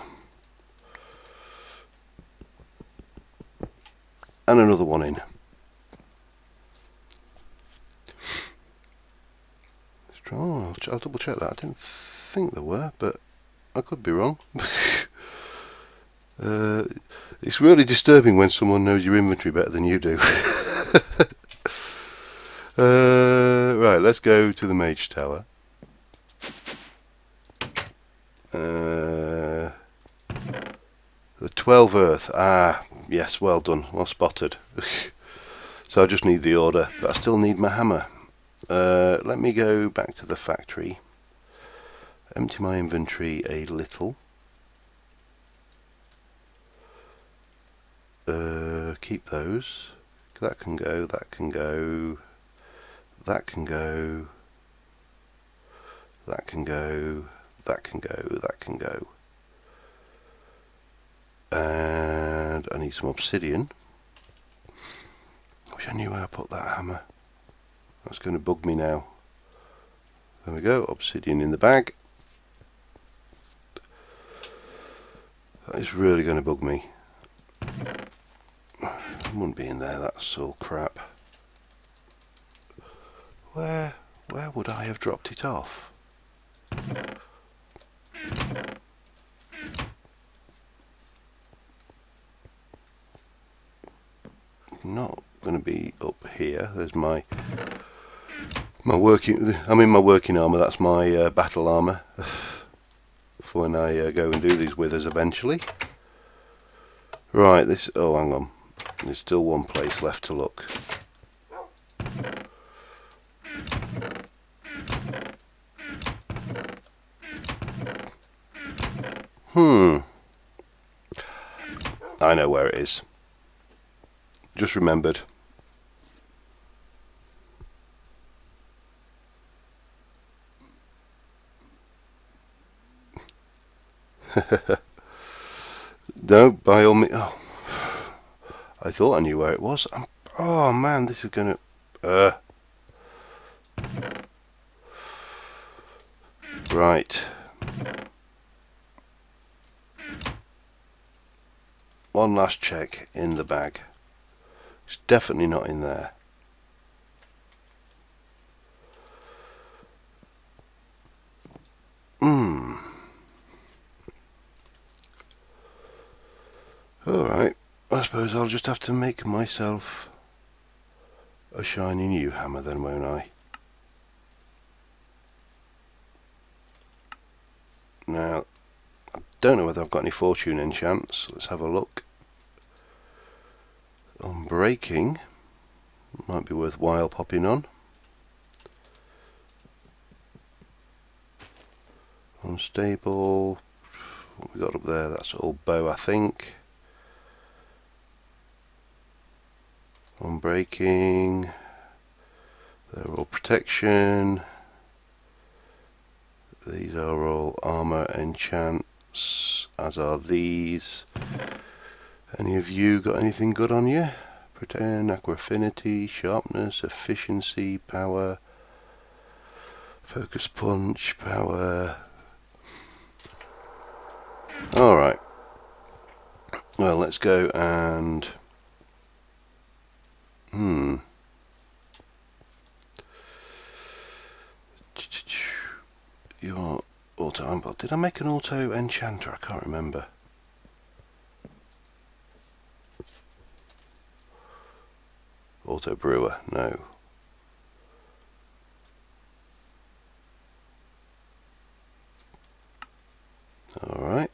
And another one in. Let's try. I'll double check that. I didn't think there were, but I could be wrong. It's really disturbing when someone knows your inventory better than you do. Right, let's go to the Mage Tower. The 12 Earth. Ah, yes, well done, well spotted. So I just need the order, but I still need my hammer. Let me go back to the factory. Empty my inventory a little. Keep those. That can go, that can go, that can go, that can go, that can go, that can go. And I need some obsidian. I wish I knew where I put that hammer. That's going to bug me now. There we go, obsidian in the bag. That is really going to bug me. It wouldn't be in there, that's all crap. Where would I have dropped it off? Not going to be up here. There's my working. I'm in my working armour. That's my battle armour for when I go and do these withers eventually. Right. This. Oh, hang on. There's still one place left to look. I know where it is. Just remembered. No, by all means. Oh, I thought I knew where it was. Oh man, this is gonna. Right. One last check in the bag. It's definitely not in there. Alright, I suppose I'll just have to make myself a shiny new hammer then, won't I? Now, I don't know whether I've got any fortune enchants. Let's have a look. On breaking, might be worthwhile popping on. Unstable, what we got up there, that's all bow I think. On breaking, they're all protection. These are all armor enchants, as are these. Any of you got anything good on you? pretend, aqua affinity, sharpness, efficiency, power, focus punch, power. Alright. Well, let's go and your auto. Did I make an auto enchanter? I can't remember. Auto brewer, no. Alright.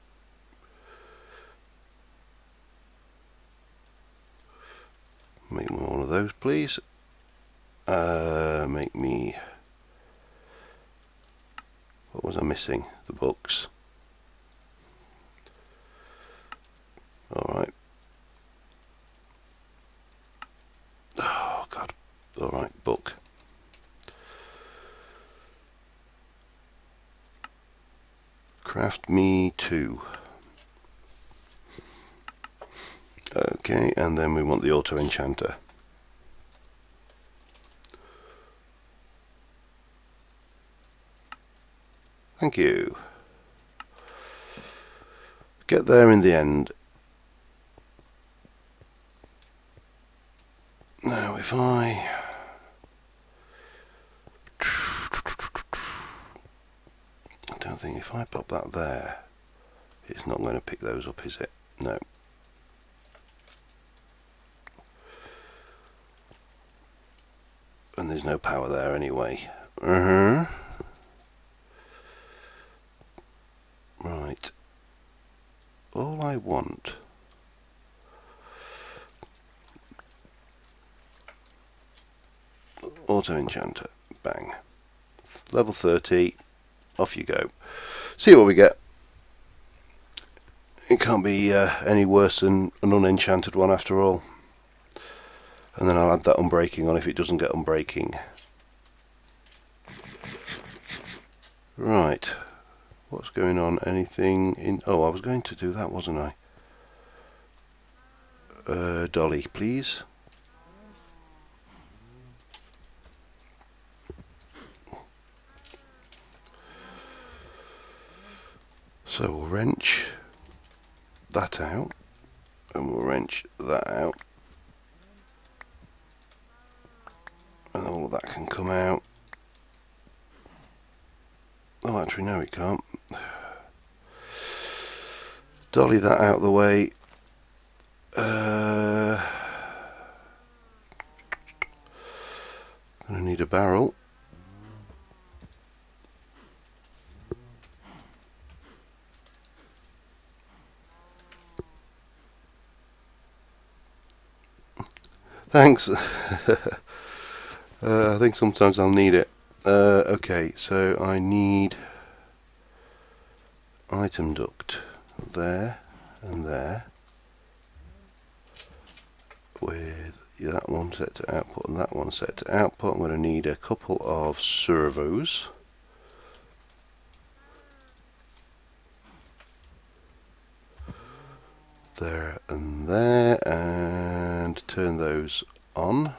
Make me one of those, please. Make me... What was I missing? The books. Alright. Oh, God. Alright, book. Craft me 2. Okay, and then we want the auto enchanter. Thank you. Get there in the end. Now if I don't think if I pop that there, it's not going to pick those up, is it? No. And there's no power there anyway. Right. All I want auto enchanter. Bang. Level 30. Off you go. See what we get. It can't be any worse than an unenchanted one after all. And then I'll add that unbreaking on if it doesn't get unbreaking. Right. What's going on? Anything in... Oh, I was going to do that, wasn't I? Dolly, please. So we'll wrench that out. And we'll wrench that out. And all of that can come out. Oh, actually, no, it can't. Dolly that out of the way. Gonna need a barrel. Thanks. I think sometimes I'll need it. Okay, so I need item duct there and there with that one set to output and that one set to output. I'm going to need a couple of servos. There and there, and turn those on.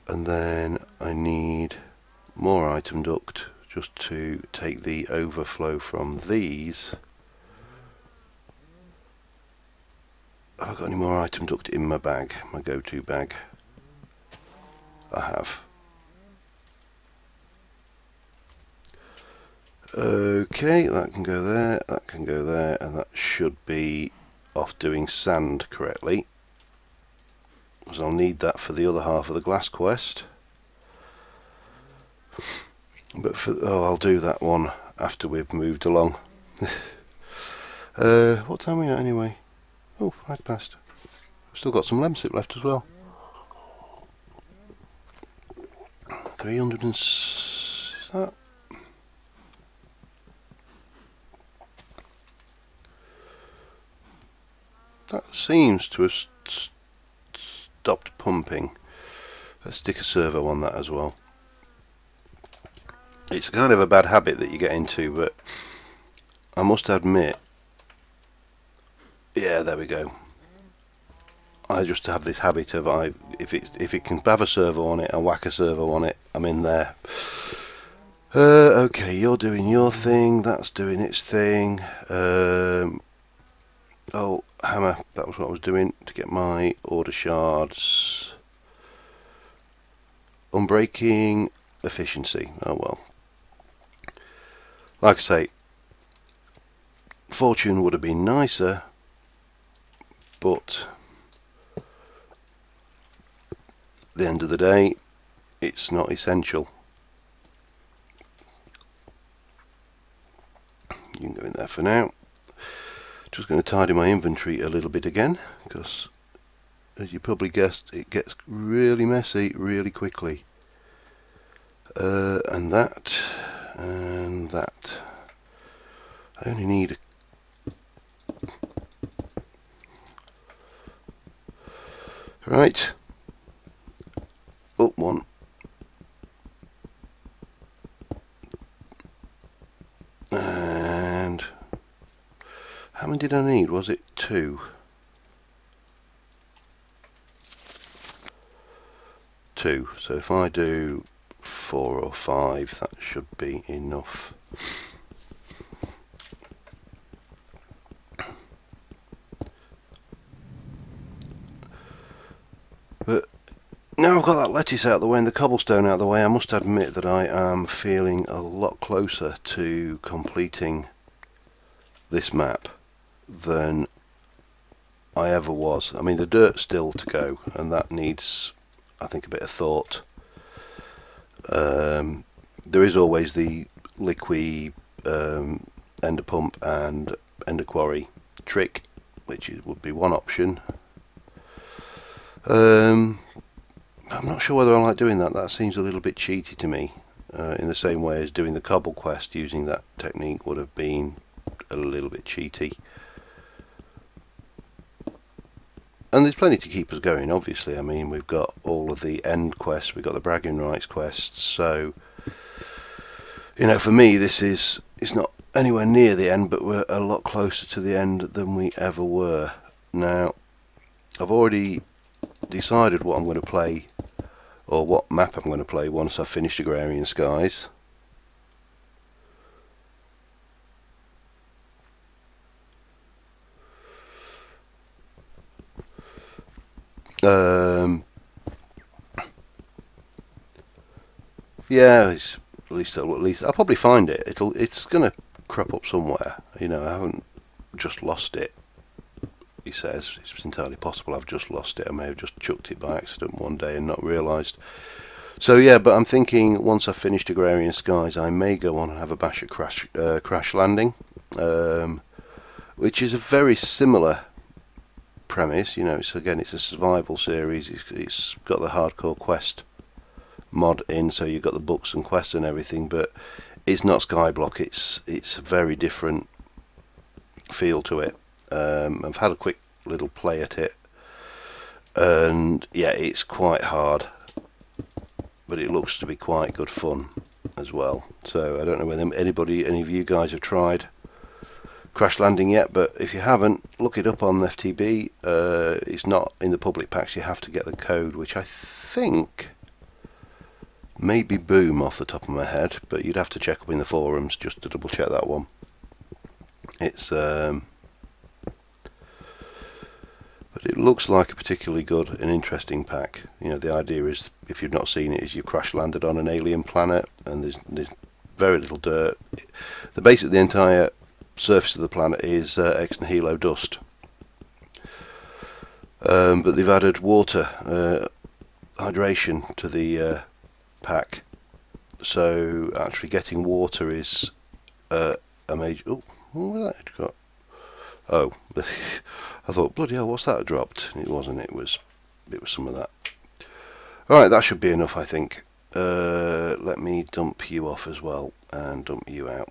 And then I need more item duct just to take the overflow from these. Have I got any more item duct in my bag, my go-to bag? I have. Okay, that can go there, that can go there, and that should be off doing sand correctly. Because I'll need that for the other half of the glass quest. But for I'll do that one after we've moved along. What time are we at anyway? Oh, 5 past. I've still got some lemsip left as well. 300 and... Is that? That seems to have stopped pumping. Let's stick a servo on that as well. It's kind of a bad habit that you get into, but I must admit Yeah, there we go. I just have this habit of if it can have a servo on it, I whack a servo on it. I'm in there. Okay, you're doing your thing. That's doing its thing. Oh, hammer. That was what I was doing to get my order shards. Unbreaking efficiency. Oh well. Like I say, fortune would have been nicer, but at the end of the day, it's not essential. You can go in there for now. Just going to tidy my inventory a little bit again, because as you probably guessed, it gets really messy really quickly. And that, and that. I only need right. Up one. And how many did I need? Was it 2? 2. So if I do 4 or 5, that should be enough. But now I've got that lettuce out of the way and the cobblestone out of the way, I must admit that I am feeling a lot closer to completing this map than I ever was. I mean, the dirt's still to go, and that needs, I think, a bit of thought. There is always the liquid ender pump and ender quarry trick, which would be one option. I'm not sure whether I like doing that. That seems a little bit cheaty to me, in the same way as doing the cobble quest using that technique would have been a little bit cheaty. And there's plenty to keep us going, obviously. I mean, we've got all of the end quests, we've got the bragging rights quests, so, you know, for me it's not anywhere near the end, but we're a lot closer to the end than we ever were. Now, I've already decided what I'm going to play, or what map I'm going to play once I've finished Agrarian Skies. Yeah, at least I'll probably find it. It's gonna crop up somewhere. You know, I haven't just lost it. He says it's entirely possible I've just lost it. I may have just chucked it by accident one day and not realised. So yeah, but I'm thinking once I've finished Agrarian Skies, I may go on and have a bash at Crash Landing, which is a very similar premise. You know, it's a survival series. It's got the hardcore quest mod in, so you've got the books and quests and everything, but it's not Skyblock. It's a very different feel to it. I've had a quick little play at it, and yeah, it's quite hard, but it looks to be quite good fun as well. So I don't know whether any of you guys have tried Crash Landing yet, but if you haven't, look it up on FTB. It's not in the public packs. You have to get the code, which I think maybe Boom off the top of my head, but you'd have to check up in the forums just to double check that one. It's but it looks like a particularly good and interesting pack. You know, the idea is, if you've not seen it, is you crash landed on an alien planet and there's very little dirt. Basically the entire surface of the planet is ex nihilo dust, but they've added water, hydration to the pack, so actually getting water is a major. Oh, what was that got? Oh, I thought, bloody hell, what's that dropped? It wasn't. It was some of that. Alright, that should be enough, I think. Let me dump you off as well and dump you out.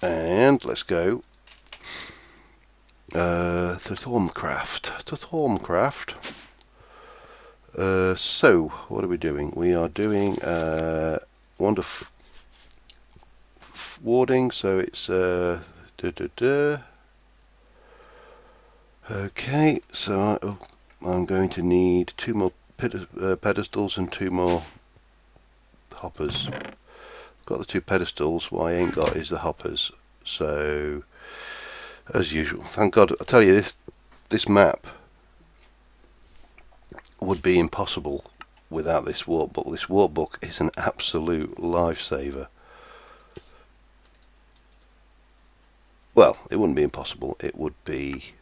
And let's go to Thorncraft. So, what are we doing? We are doing Wonder Warding, so it's Okay, so I'm going to need 2 more pedestals and 2 more hoppers. Got the 2 pedestals, what I ain't got is the hoppers. So, as usual, thank God, I tell you, this map would be impossible without this workbook. This workbook is an absolute lifesaver. Well, it wouldn't be impossible, it would be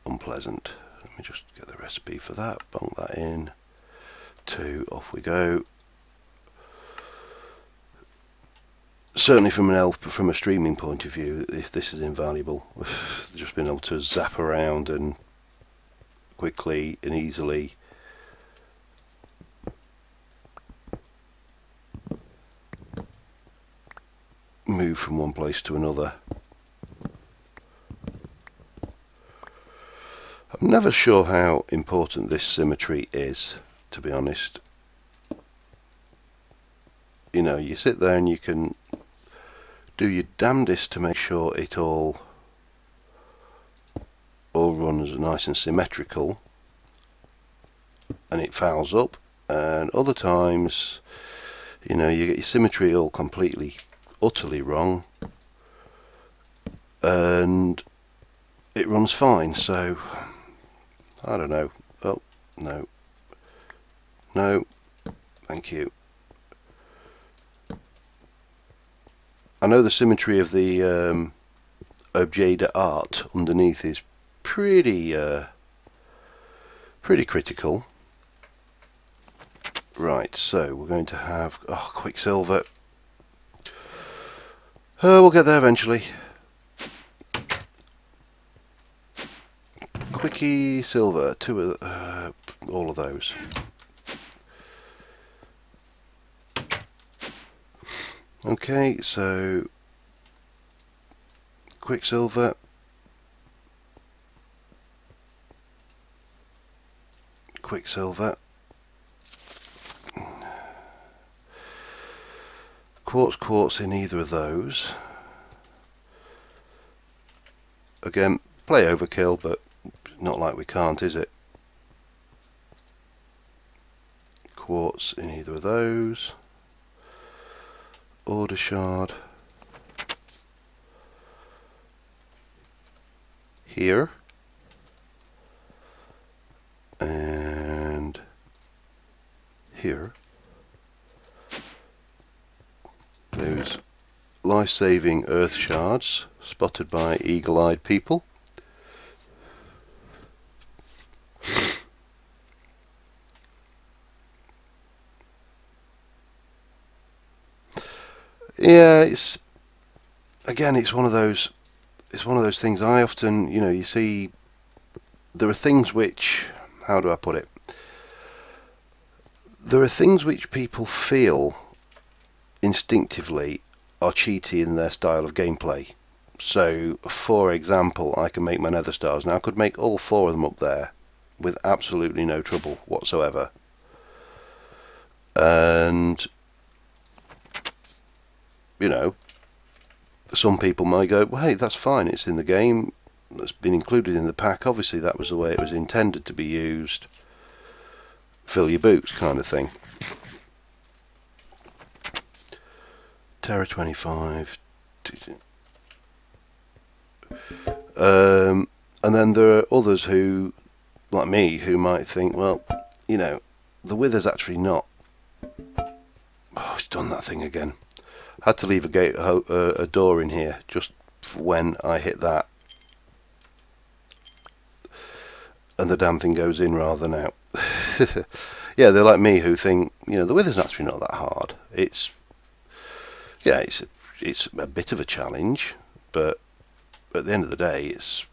unpleasant. Let me just get the recipe for that, bunk that in, 2, off we go. Certainly from a streaming point of view, this is invaluable. Just being able to zap around and quickly and easily move from one place to another. I'm never sure how important this symmetry is, to be honest. You know, you sit there and you can do your damnedest to make sure it all runs nice and symmetrical, and it fouls up, and other times, you know, you get your symmetry all completely, utterly wrong, and it runs fine. So I don't know. Oh, no, thank you. I know the symmetry of the objet d'art underneath is pretty critical. Right, so we're going to have Quicksilver. We'll get there eventually. Quickie silver, 2 of all of those. Okay, so Quicksilver, Quicksilver, quartz in either of those. Again, play overkill, but not like we can't, is it? Quartz in either of those. Order shard here and here. Those life-saving earth shards spotted by eagle-eyed people. Yeah, it's one of those things. I often, you know, you see there are things which, how do I put it? There are things which people feel instinctively are cheaty in their style of gameplay. So, for example, I can make my nether stars. Now I could make all 4 of them up there with absolutely no trouble whatsoever. And you know, some people might go, well, hey, that's fine, it's in the game, that's been included in the pack, obviously that was the way it was intended to be used, fill your boots kind of thing. Terra 25. And then there are others who, like me, who might think, well, you know, the wither's actually not... Oh, it's done that thing again. Had to leave a door in here just for when I hit that, and the damn thing goes in rather than out. Yeah, they're like me who think, you know, the wither's actually not that hard. It's a bit of a challenge, but at the end of the day, it's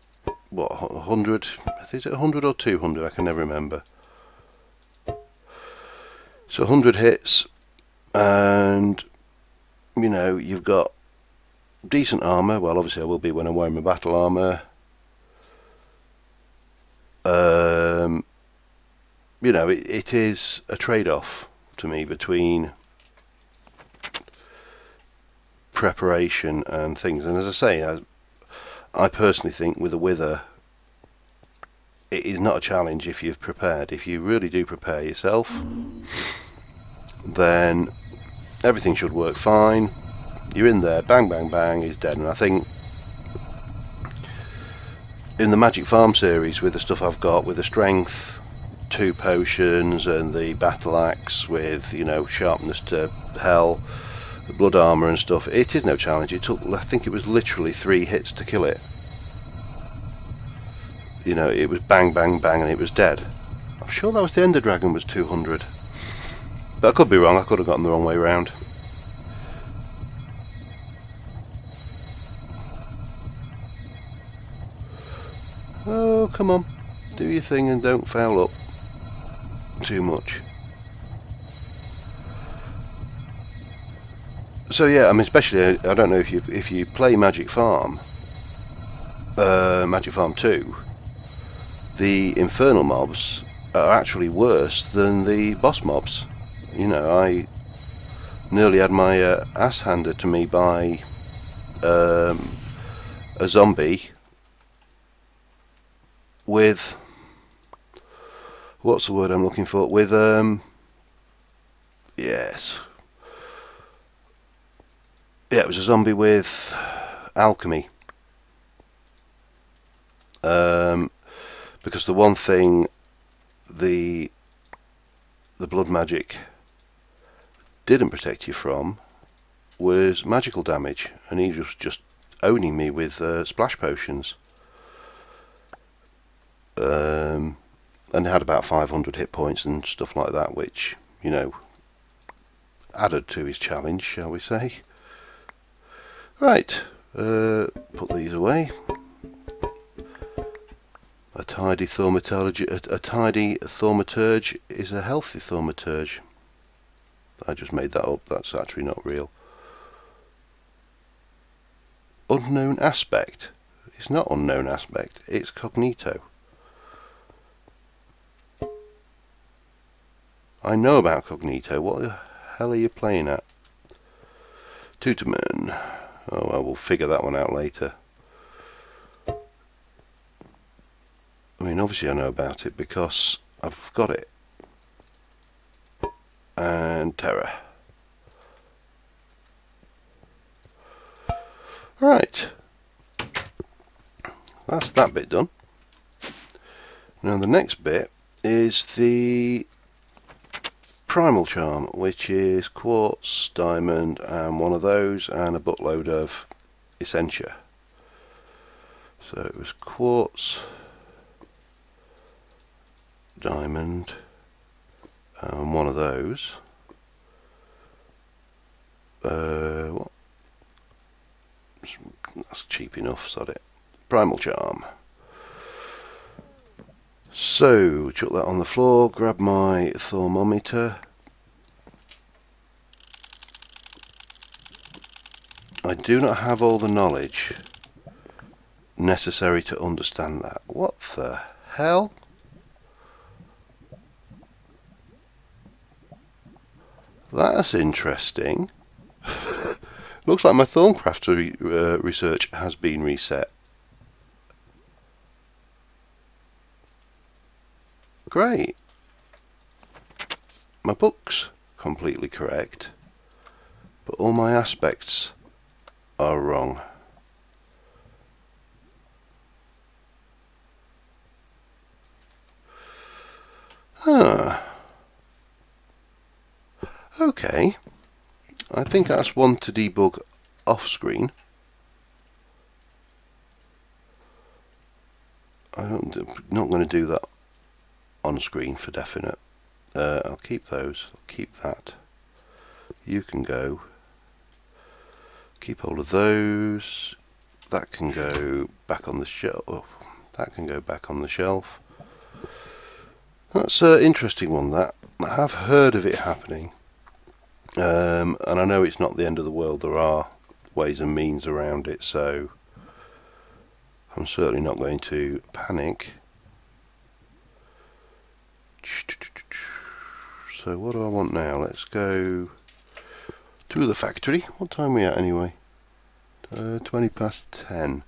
what, 100? Is it 100 or 200? I can never remember. So 100 hits, and you know, you've got decent armour. Well, obviously I will be when I'm wearing my battle armour. You know, it is a trade-off to me between preparation and things. And as I say, I personally think with a wither, it is not a challenge if you've prepared. If you really do prepare yourself, then everything should work fine. You're in there, bang, bang, bang, he's dead. And I think in the Magic Farm series, with the stuff I've got, with the strength, 2 potions, and the battle axe with, you know, sharpness to hell, the blood armour and stuff, it is no challenge. It took, I think it was literally 3 hits to kill it. You know, it was bang, bang, bang, and it was dead. I'm sure that was the Ender Dragon was 200. But I could be wrong, I could have gotten the wrong way round. Oh, come on. Do your thing and don't foul up too much. So yeah, I mean, especially, I don't know if you play Magic Farm 2, the infernal mobs are actually worse than the boss mobs. You know, I nearly had my ass handed to me by a zombie with, what's the word I'm looking for, with yes, yeah, it was a zombie with alchemy. Because the one thing the blood magic didn't protect you from was magical damage, and he was just owning me with splash potions, and had about 500 hit points and stuff like that, which, you know, added to his challenge, shall we say. Right, put these away. A tidy thaumaturge is a healthy thaumaturge. I just made that up, that's actually not real. Unknown aspect. It's not unknown aspect, it's cognito. I know about cognito. What the hell are you playing at? Tutorman. Oh, well, we'll figure that one out later. I mean, obviously I know about it because I've got it. And terror. Right. That's that bit done. Now the next bit is the primal charm, which is quartz, diamond, and one of those, and a buttload of essentia. So it was quartz, diamond, and one of those. What? That's cheap enough, sod it. Primal charm. So, chuck that on the floor, grab my thermometer. I do not have all the knowledge necessary to understand that. What the hell? That's interesting. Looks like my Thorncraft research has been reset. Great. My book's completely correct, but all my aspects are wrong. Okay. I think that's one to debug off screen. I'm not going to do that on screen for definite. I'll keep those. I'll keep that. You can go. Keep hold of those. That can go back on the shelf. Oh, that can go back on the shelf. That's an interesting one, that. I have heard of it happening. And I know it's not the end of the world. There are ways and means around it, so I'm certainly not going to panic. So what do I want now? Let's go to the factory. What time are we at anyway? 20 past 10.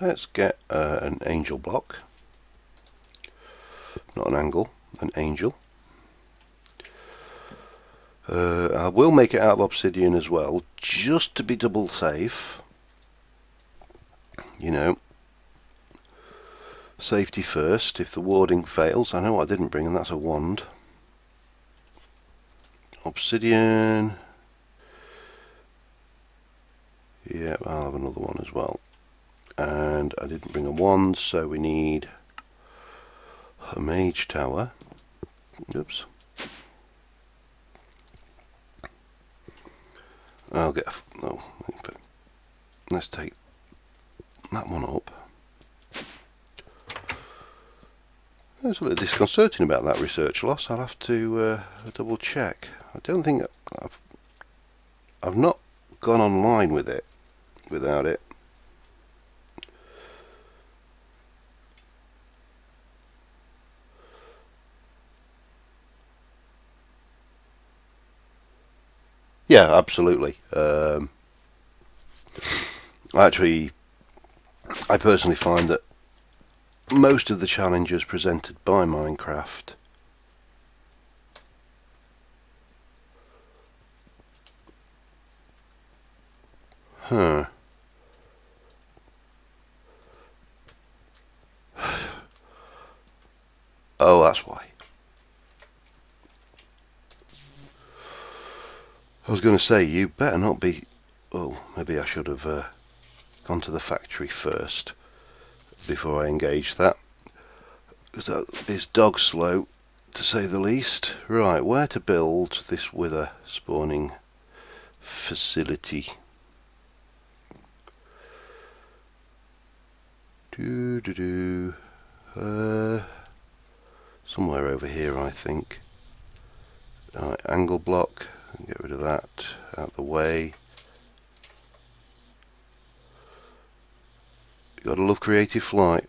Let's get an angel block, not an angle, an angel. I will make it out of obsidian as well, just to be double safe. You know, safety first. If the warding fails, I know what I didn't bring, and that's a wand. Obsidian. Yeah, I'll have another one as well. And I didn't bring a wand, so we need a mage tower. Oops. I'll get let's take that one up. There's a bit disconcerting about that research loss. I'll have to double check. I don't think I've not gone online with it without it. Yeah, absolutely. Actually, I personally find that most of the challenges presented by Minecraft oh, that's why. I was going to say, you better not be... Oh, maybe I should have gone to the factory first before I engaged that. Because that is dog slow, to say the least. Right, where to build this wither spawning facility? Somewhere over here, I think. Right, angle block. Get rid of that out of the way. You gotta love creative flight.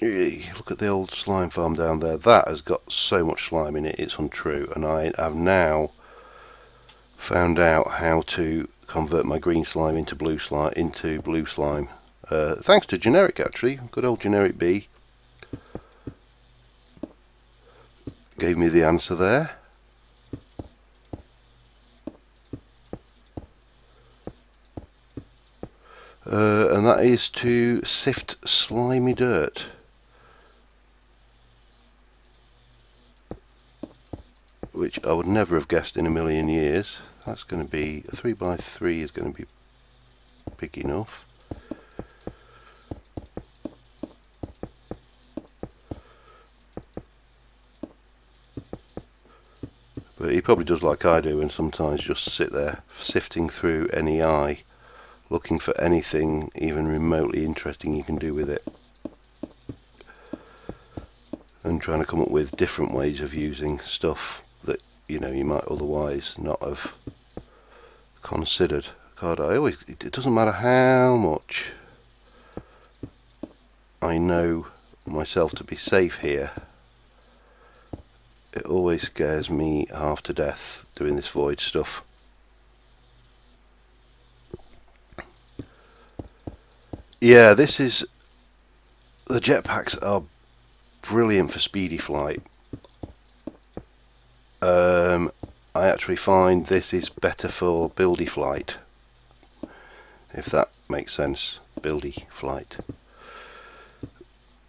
Look at the old slime farm down there. That has got so much slime in it, it's untrue. And I have now found out how to convert my green slime into blue slime. Thanks to generic, actually. Good old generic B gave me the answer there. And that is to sift slimy dirt. Which I would never have guessed in a million years. That's going to be a 3x3 is going to be big enough. But he probably does like I do and sometimes just sit there sifting through any eye, looking for anything even remotely interesting you can do with it, and trying to come up with different ways of using stuff that you might otherwise not have considered. God, it doesn't matter how much I know myself to be safe here, it always scares me half to death doing this void stuff. Yeah, the jetpacks are brilliant for speedy flight. I actually find this is better for buildy flight, if that makes sense. Buildy flight,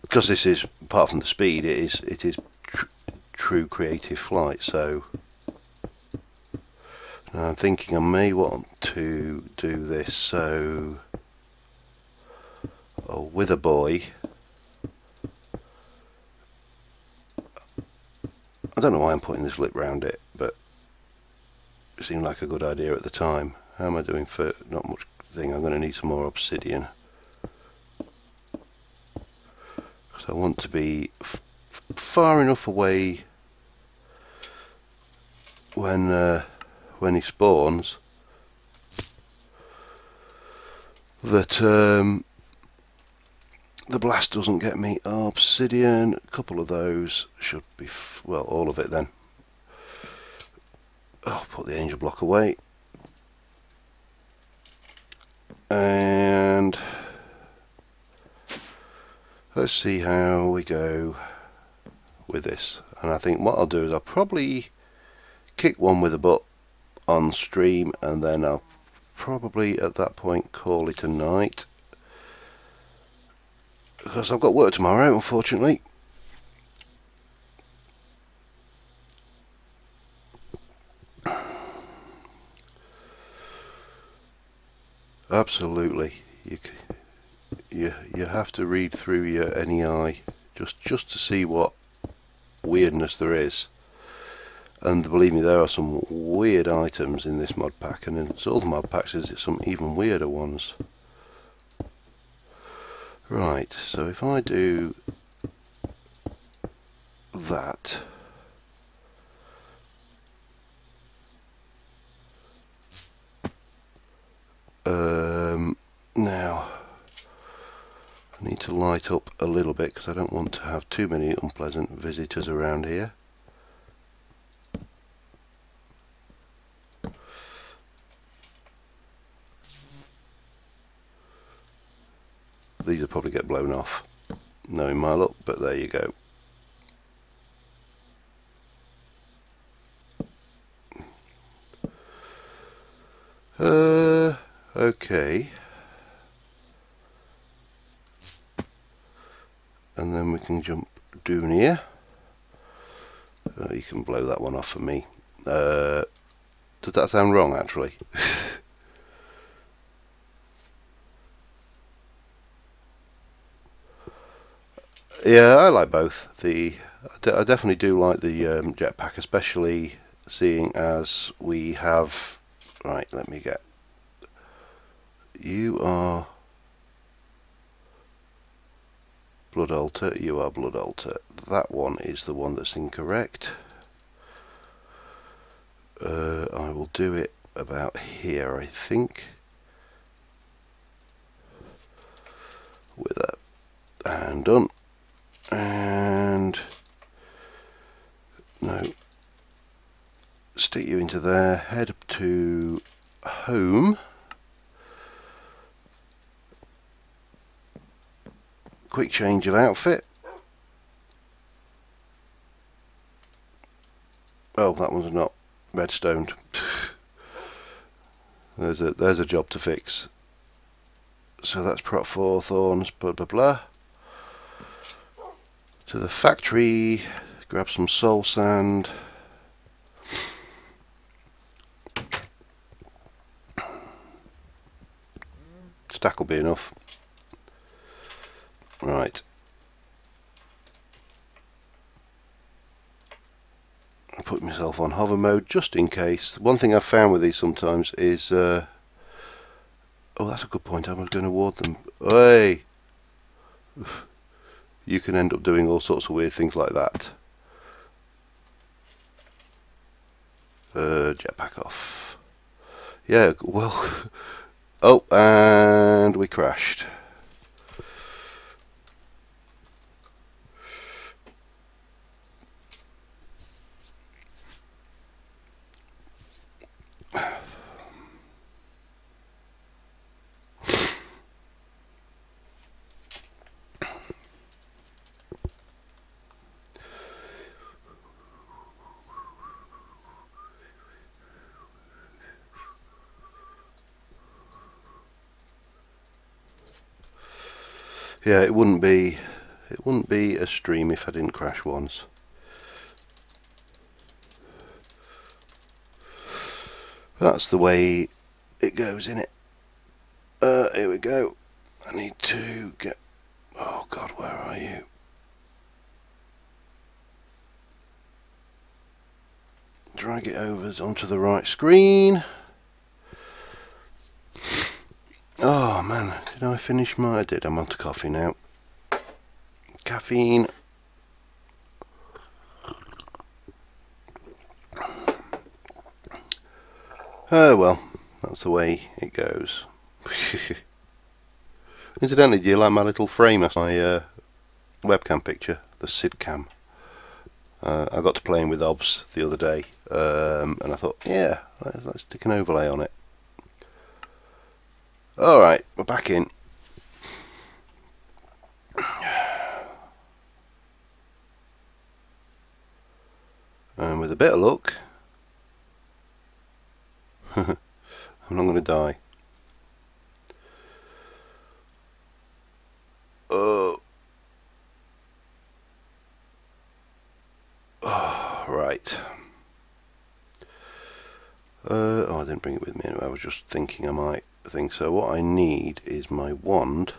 because this is, apart from the speed, it is true creative flight. So now I'm thinking I may want to do this. So wither boy, I don't know why I'm putting this lip round it, but it seemed like a good idea at the time. How am I doing for not much thing? I'm going to need some more obsidian, because I want to be far enough away when he spawns that the blast doesn't get me. Obsidian, a couple of those should be, well, all of it then. I'll put put the angel block away, and let's see how we go with this. And I think what I'll do is I'll probably kick one with a butt on stream, and then I'll probably at that point call it a night, because I've got work tomorrow, unfortunately. Absolutely, you have to read through your NEI just to see what weirdness there is. And believe me, there are some weird items in this mod pack, and in all the mod packs there's some even weirder ones. Right, so if I do that, now I need to light up a little bit because I don't want to have too many unpleasant visitors around here. These will probably get blown off, knowing my luck, but there you go. Okay. And then we can jump down here. You can blow that one off for me. Does that sound wrong, actually? Yeah, I like both. I definitely do like the jetpack, especially seeing as we have... Right, let me get... You are... Blood Altar, you are Blood Altar. That one is the one that's incorrect. I will do it about here, I think. With that. And done. And... No. Stick you into there. Head up to home. Quick change of outfit. Oh, that one's not redstoned. there's a job to fix. So that's prot 4 thorns, blah blah blah. To the factory, grab some soul sand. Stack will be enough. Right. I put myself on hover mode just in case. One thing I've found with these sometimes is... oh, that's a good point. I was going to ward them. Hey! You can end up doing all sorts of weird things like that. Jetpack off. Yeah, well... Oh, and we crashed. Yeah, it wouldn't be a stream if I didn't crash once. That's the way it goes, innit? Here we go. I need to get... Oh God, where are you? Drag it over onto the right screen. Oh man, did I finish my... I did. I'm on to coffee now. Caffeine. Oh well, that's the way it goes. Incidentally, do you like my little frame as my webcam picture? The Sid cam. I got to playing with obs the other day, and I thought, yeah, let's stick an overlay on it. Alright, we're back in. And with a bit of luck, I'm not going to die. Oh, right. Oh, I didn't bring it with me anyway. I was just thinking I might think so. What I need is my wand,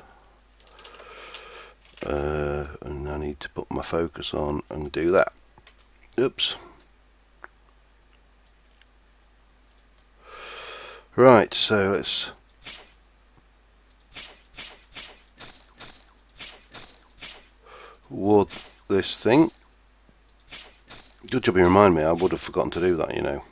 and I need to put my focus on and do that. Oops. Right, so let's wood this thing. Good job you remind me, I would have forgotten to do that, you know.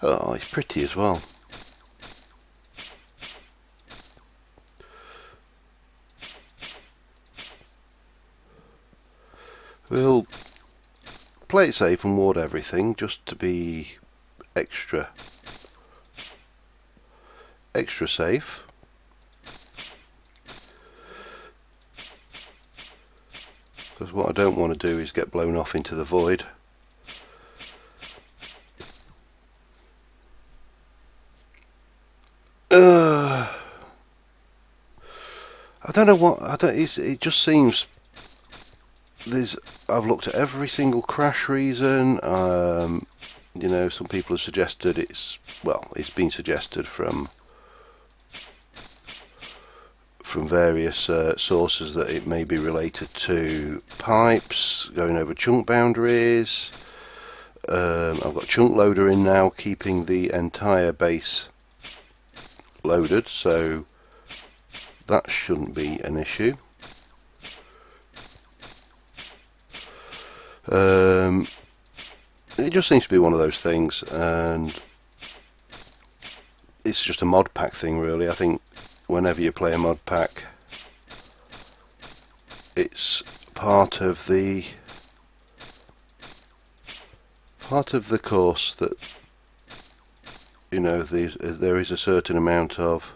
Oh, it's pretty as well. We'll play it safe and ward everything just to be extra safe. Because what I don't want to do is get blown off into the void. I don't know what, it just seems I've looked at every single crash reason. You know, some people have suggested it's been suggested from various sources that it may be related to pipes going over chunk boundaries. I've got chunk loader in now, keeping the entire base loaded, so that shouldn't be an issue. It just seems to be one of those things, and it's just a mod pack thing really. I think whenever you play a mod pack, it's part of the course that, you know, there is a certain amount of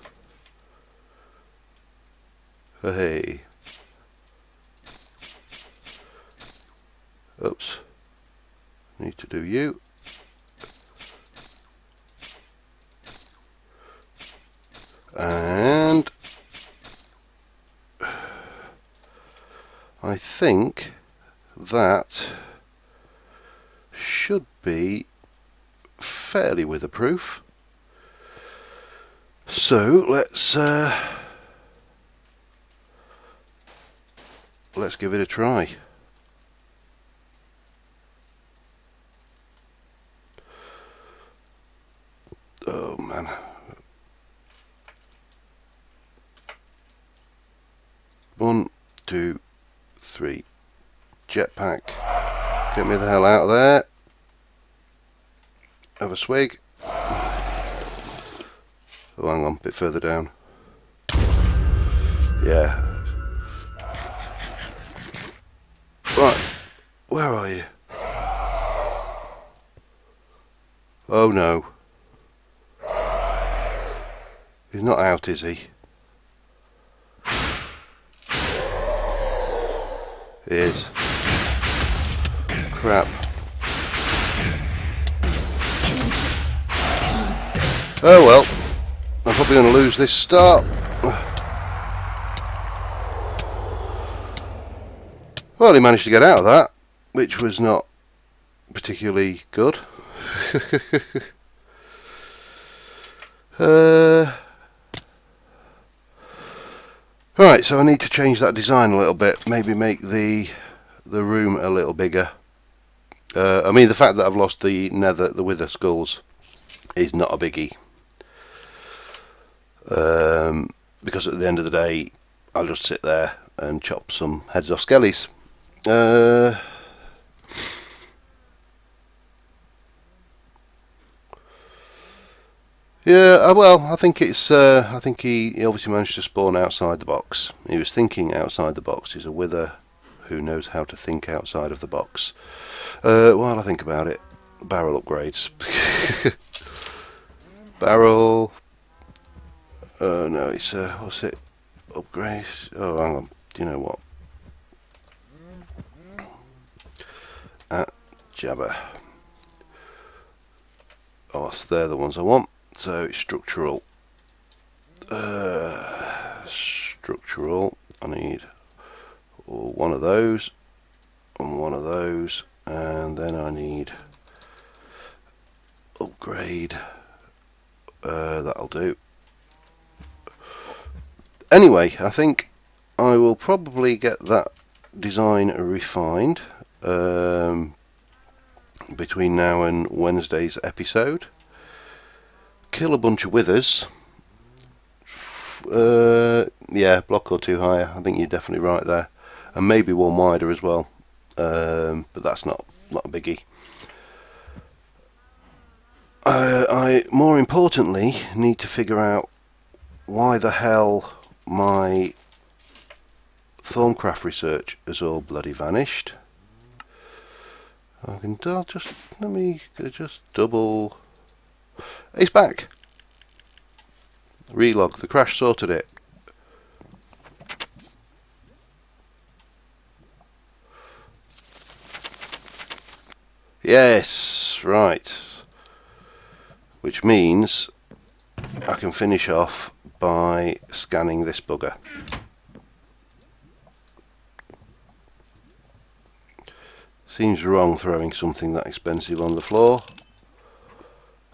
hey, oops, need to do you. And I think that should be fairly weatherproof. So let's give it a try. Oh man. One, two, three. Jetpack. Get me the hell out of there. Have a swig. Oh, hang on, a bit further down. Yeah. Right, where are you? Oh no. He's not out, is he? He is. Crap. Oh well. I'm probably going to lose this start. Well, he managed to get out of that, which was not particularly good. Right, so I need to change that design a little bit. Maybe make the room a little bigger. I mean, the fact that I've lost the wither skulls is not a biggie. Because at the end of the day, I'll just sit there and chop some heads off skellies. Yeah, well, I think it's. I think he obviously managed to spawn outside the box. He was thinking outside the box. He's a wither who knows how to think outside of the box. While I think about it, barrel upgrades. Barrel. No, it's what's it? Upgrade. Oh, hang on. Do you know what? Jabber. Oh, so they're the ones I want. So it's structural. Structural. I need one of those and one of those, and then I need upgrade. That'll do. Anyway, I think I will probably get that design refined between now and Wednesday's episode. Kill a bunch of withers. Yeah, block or two higher. I think you're definitely right there, and maybe one wider as well. But that's not a biggie. I more importantly need to figure out why the hell my Thorncraft research has all bloody vanished. I'll just let me just double. It's back. Relog. The crash sorted it. Yes, right. Which means I can finish off by scanning this bugger. Seems wrong throwing something that expensive on the floor.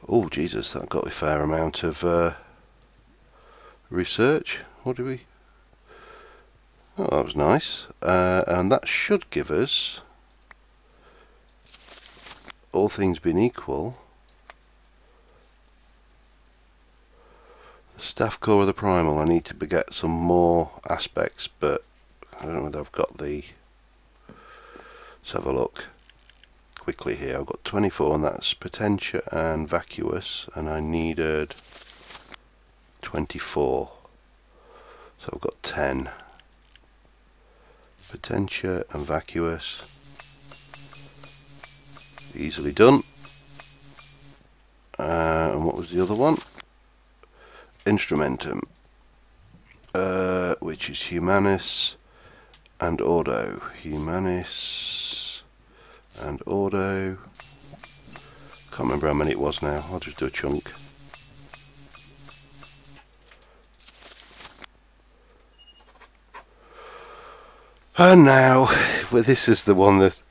Oh Jesus, that got a fair amount of research. What do we? Oh, that was nice. And that should give us, all things being equal, the staff core of the primal. I need to get some more aspects, but I don't know whether I've got the. Let's have a look quickly here. I've got 24, and that's Potentia and Vacuous, and I needed 24. So I've got 10. Potentia and Vacuous. Easily done. And what was the other one? Instrumentum, which is Humanus and Ordo. Humanus and Ordo. Can't remember how many it was now. I'll just do a chunk. And now, well, this is the one that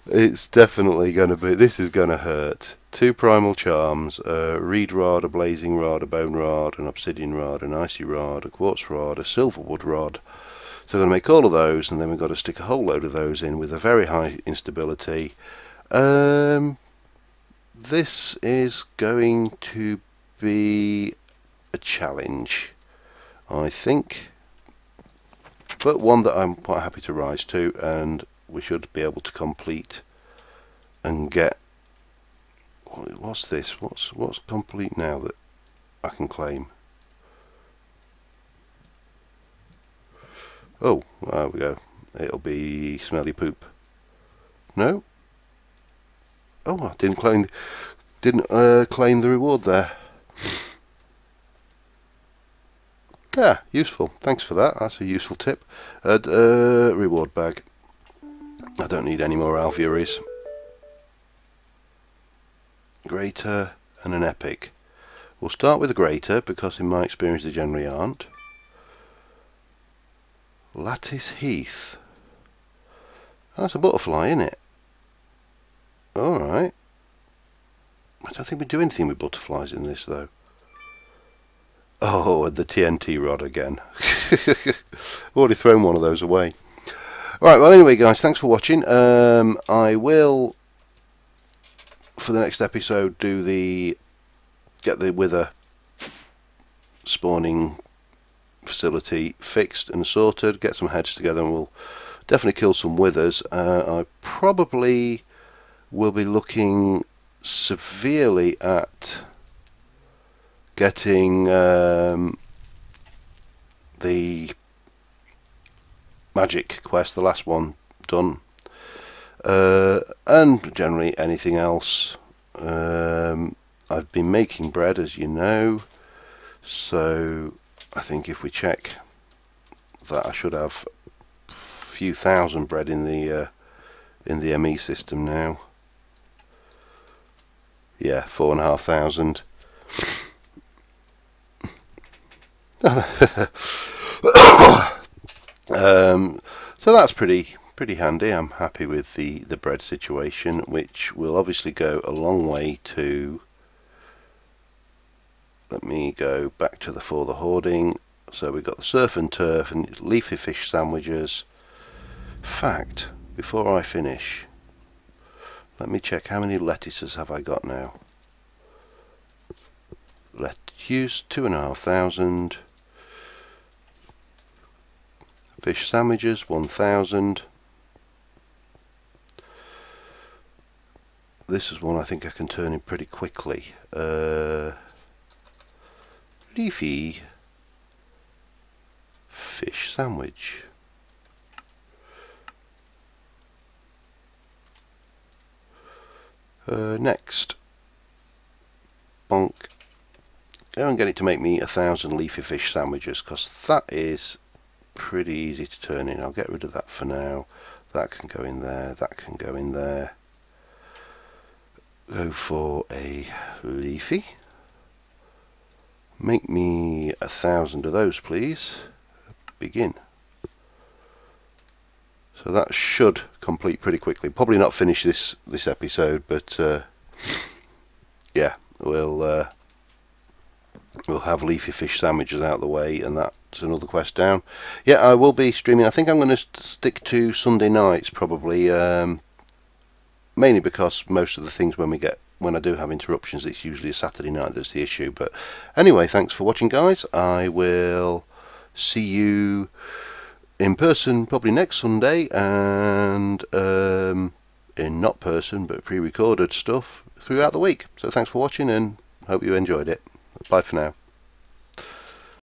it's definitely going to be. This is going to hurt. 2 primal charms, a reed rod, a blazing rod, a bone rod, an obsidian rod, an icy rod, a quartz rod, a silverwood rod. So we're going to make all of those, and then we've got to stick a whole load of those in with a very high instability. This is going to be a challenge, I think, but one that I'm quite happy to rise to, and we should be able to complete and get. What's this? What's complete now that I can claim? Oh, there we go. It'll be smelly poop. No. Oh, I didn't claim the reward there. Yeah, useful. Thanks for that. That's a useful tip. Reward bag. I don't need any more alveories. Greater and an epic. We'll start with a greater because in my experience they generally aren't. Lattice Heath. That's a butterfly, isn't it? Alright. I don't think we do anything with butterflies in this though. Oh, and the TNT rod again. Already thrown one of those away. Alright, well anyway guys, thanks for watching. I will, for the next episode, get the wither spawning facility fixed and sorted, get some heads together, and we'll definitely kill some withers. I probably will be looking severely at getting the magic quest, the last one, done, and generally anything else. I've been making bread, as you know, so I think if we check that, I should have a few thousand bread in the ME system now. Yeah, 4,500. So that's pretty handy. I'm happy with the bread situation, which will obviously go a long way to. Let me go back to for the hoarding. So we've got the surf and turf and leafy fish sandwiches. In fact, before I finish, let me check how many lettuces have I got now. Lettuce, 2,500. Fish sandwiches, 1,000. This is one I think I can turn in pretty quickly. Leafy fish sandwich. Next, bonk. Go and get it to make me 1,000 leafy fish sandwiches, because that is pretty easy to turn in. I'll get rid of that for now. That can go in there, that can go in there. Go for a leafy. Make me 1,000 of those, please. Begin. So that should complete pretty quickly. Probably not finish this episode, but yeah, we'll have leafy fish sandwiches out of the way, and that's another quest down. Yeah, I will be streaming. I think I'm going to stick to Sunday nights probably, mainly because most of the things when I do have interruptions, it's usually a Saturday night that's the issue. But anyway, thanks for watching, guys. I will see you in person probably next Sunday, and in not person but pre-recorded stuff throughout the week. So thanks for watching, and hope you enjoyed it. Bye for now.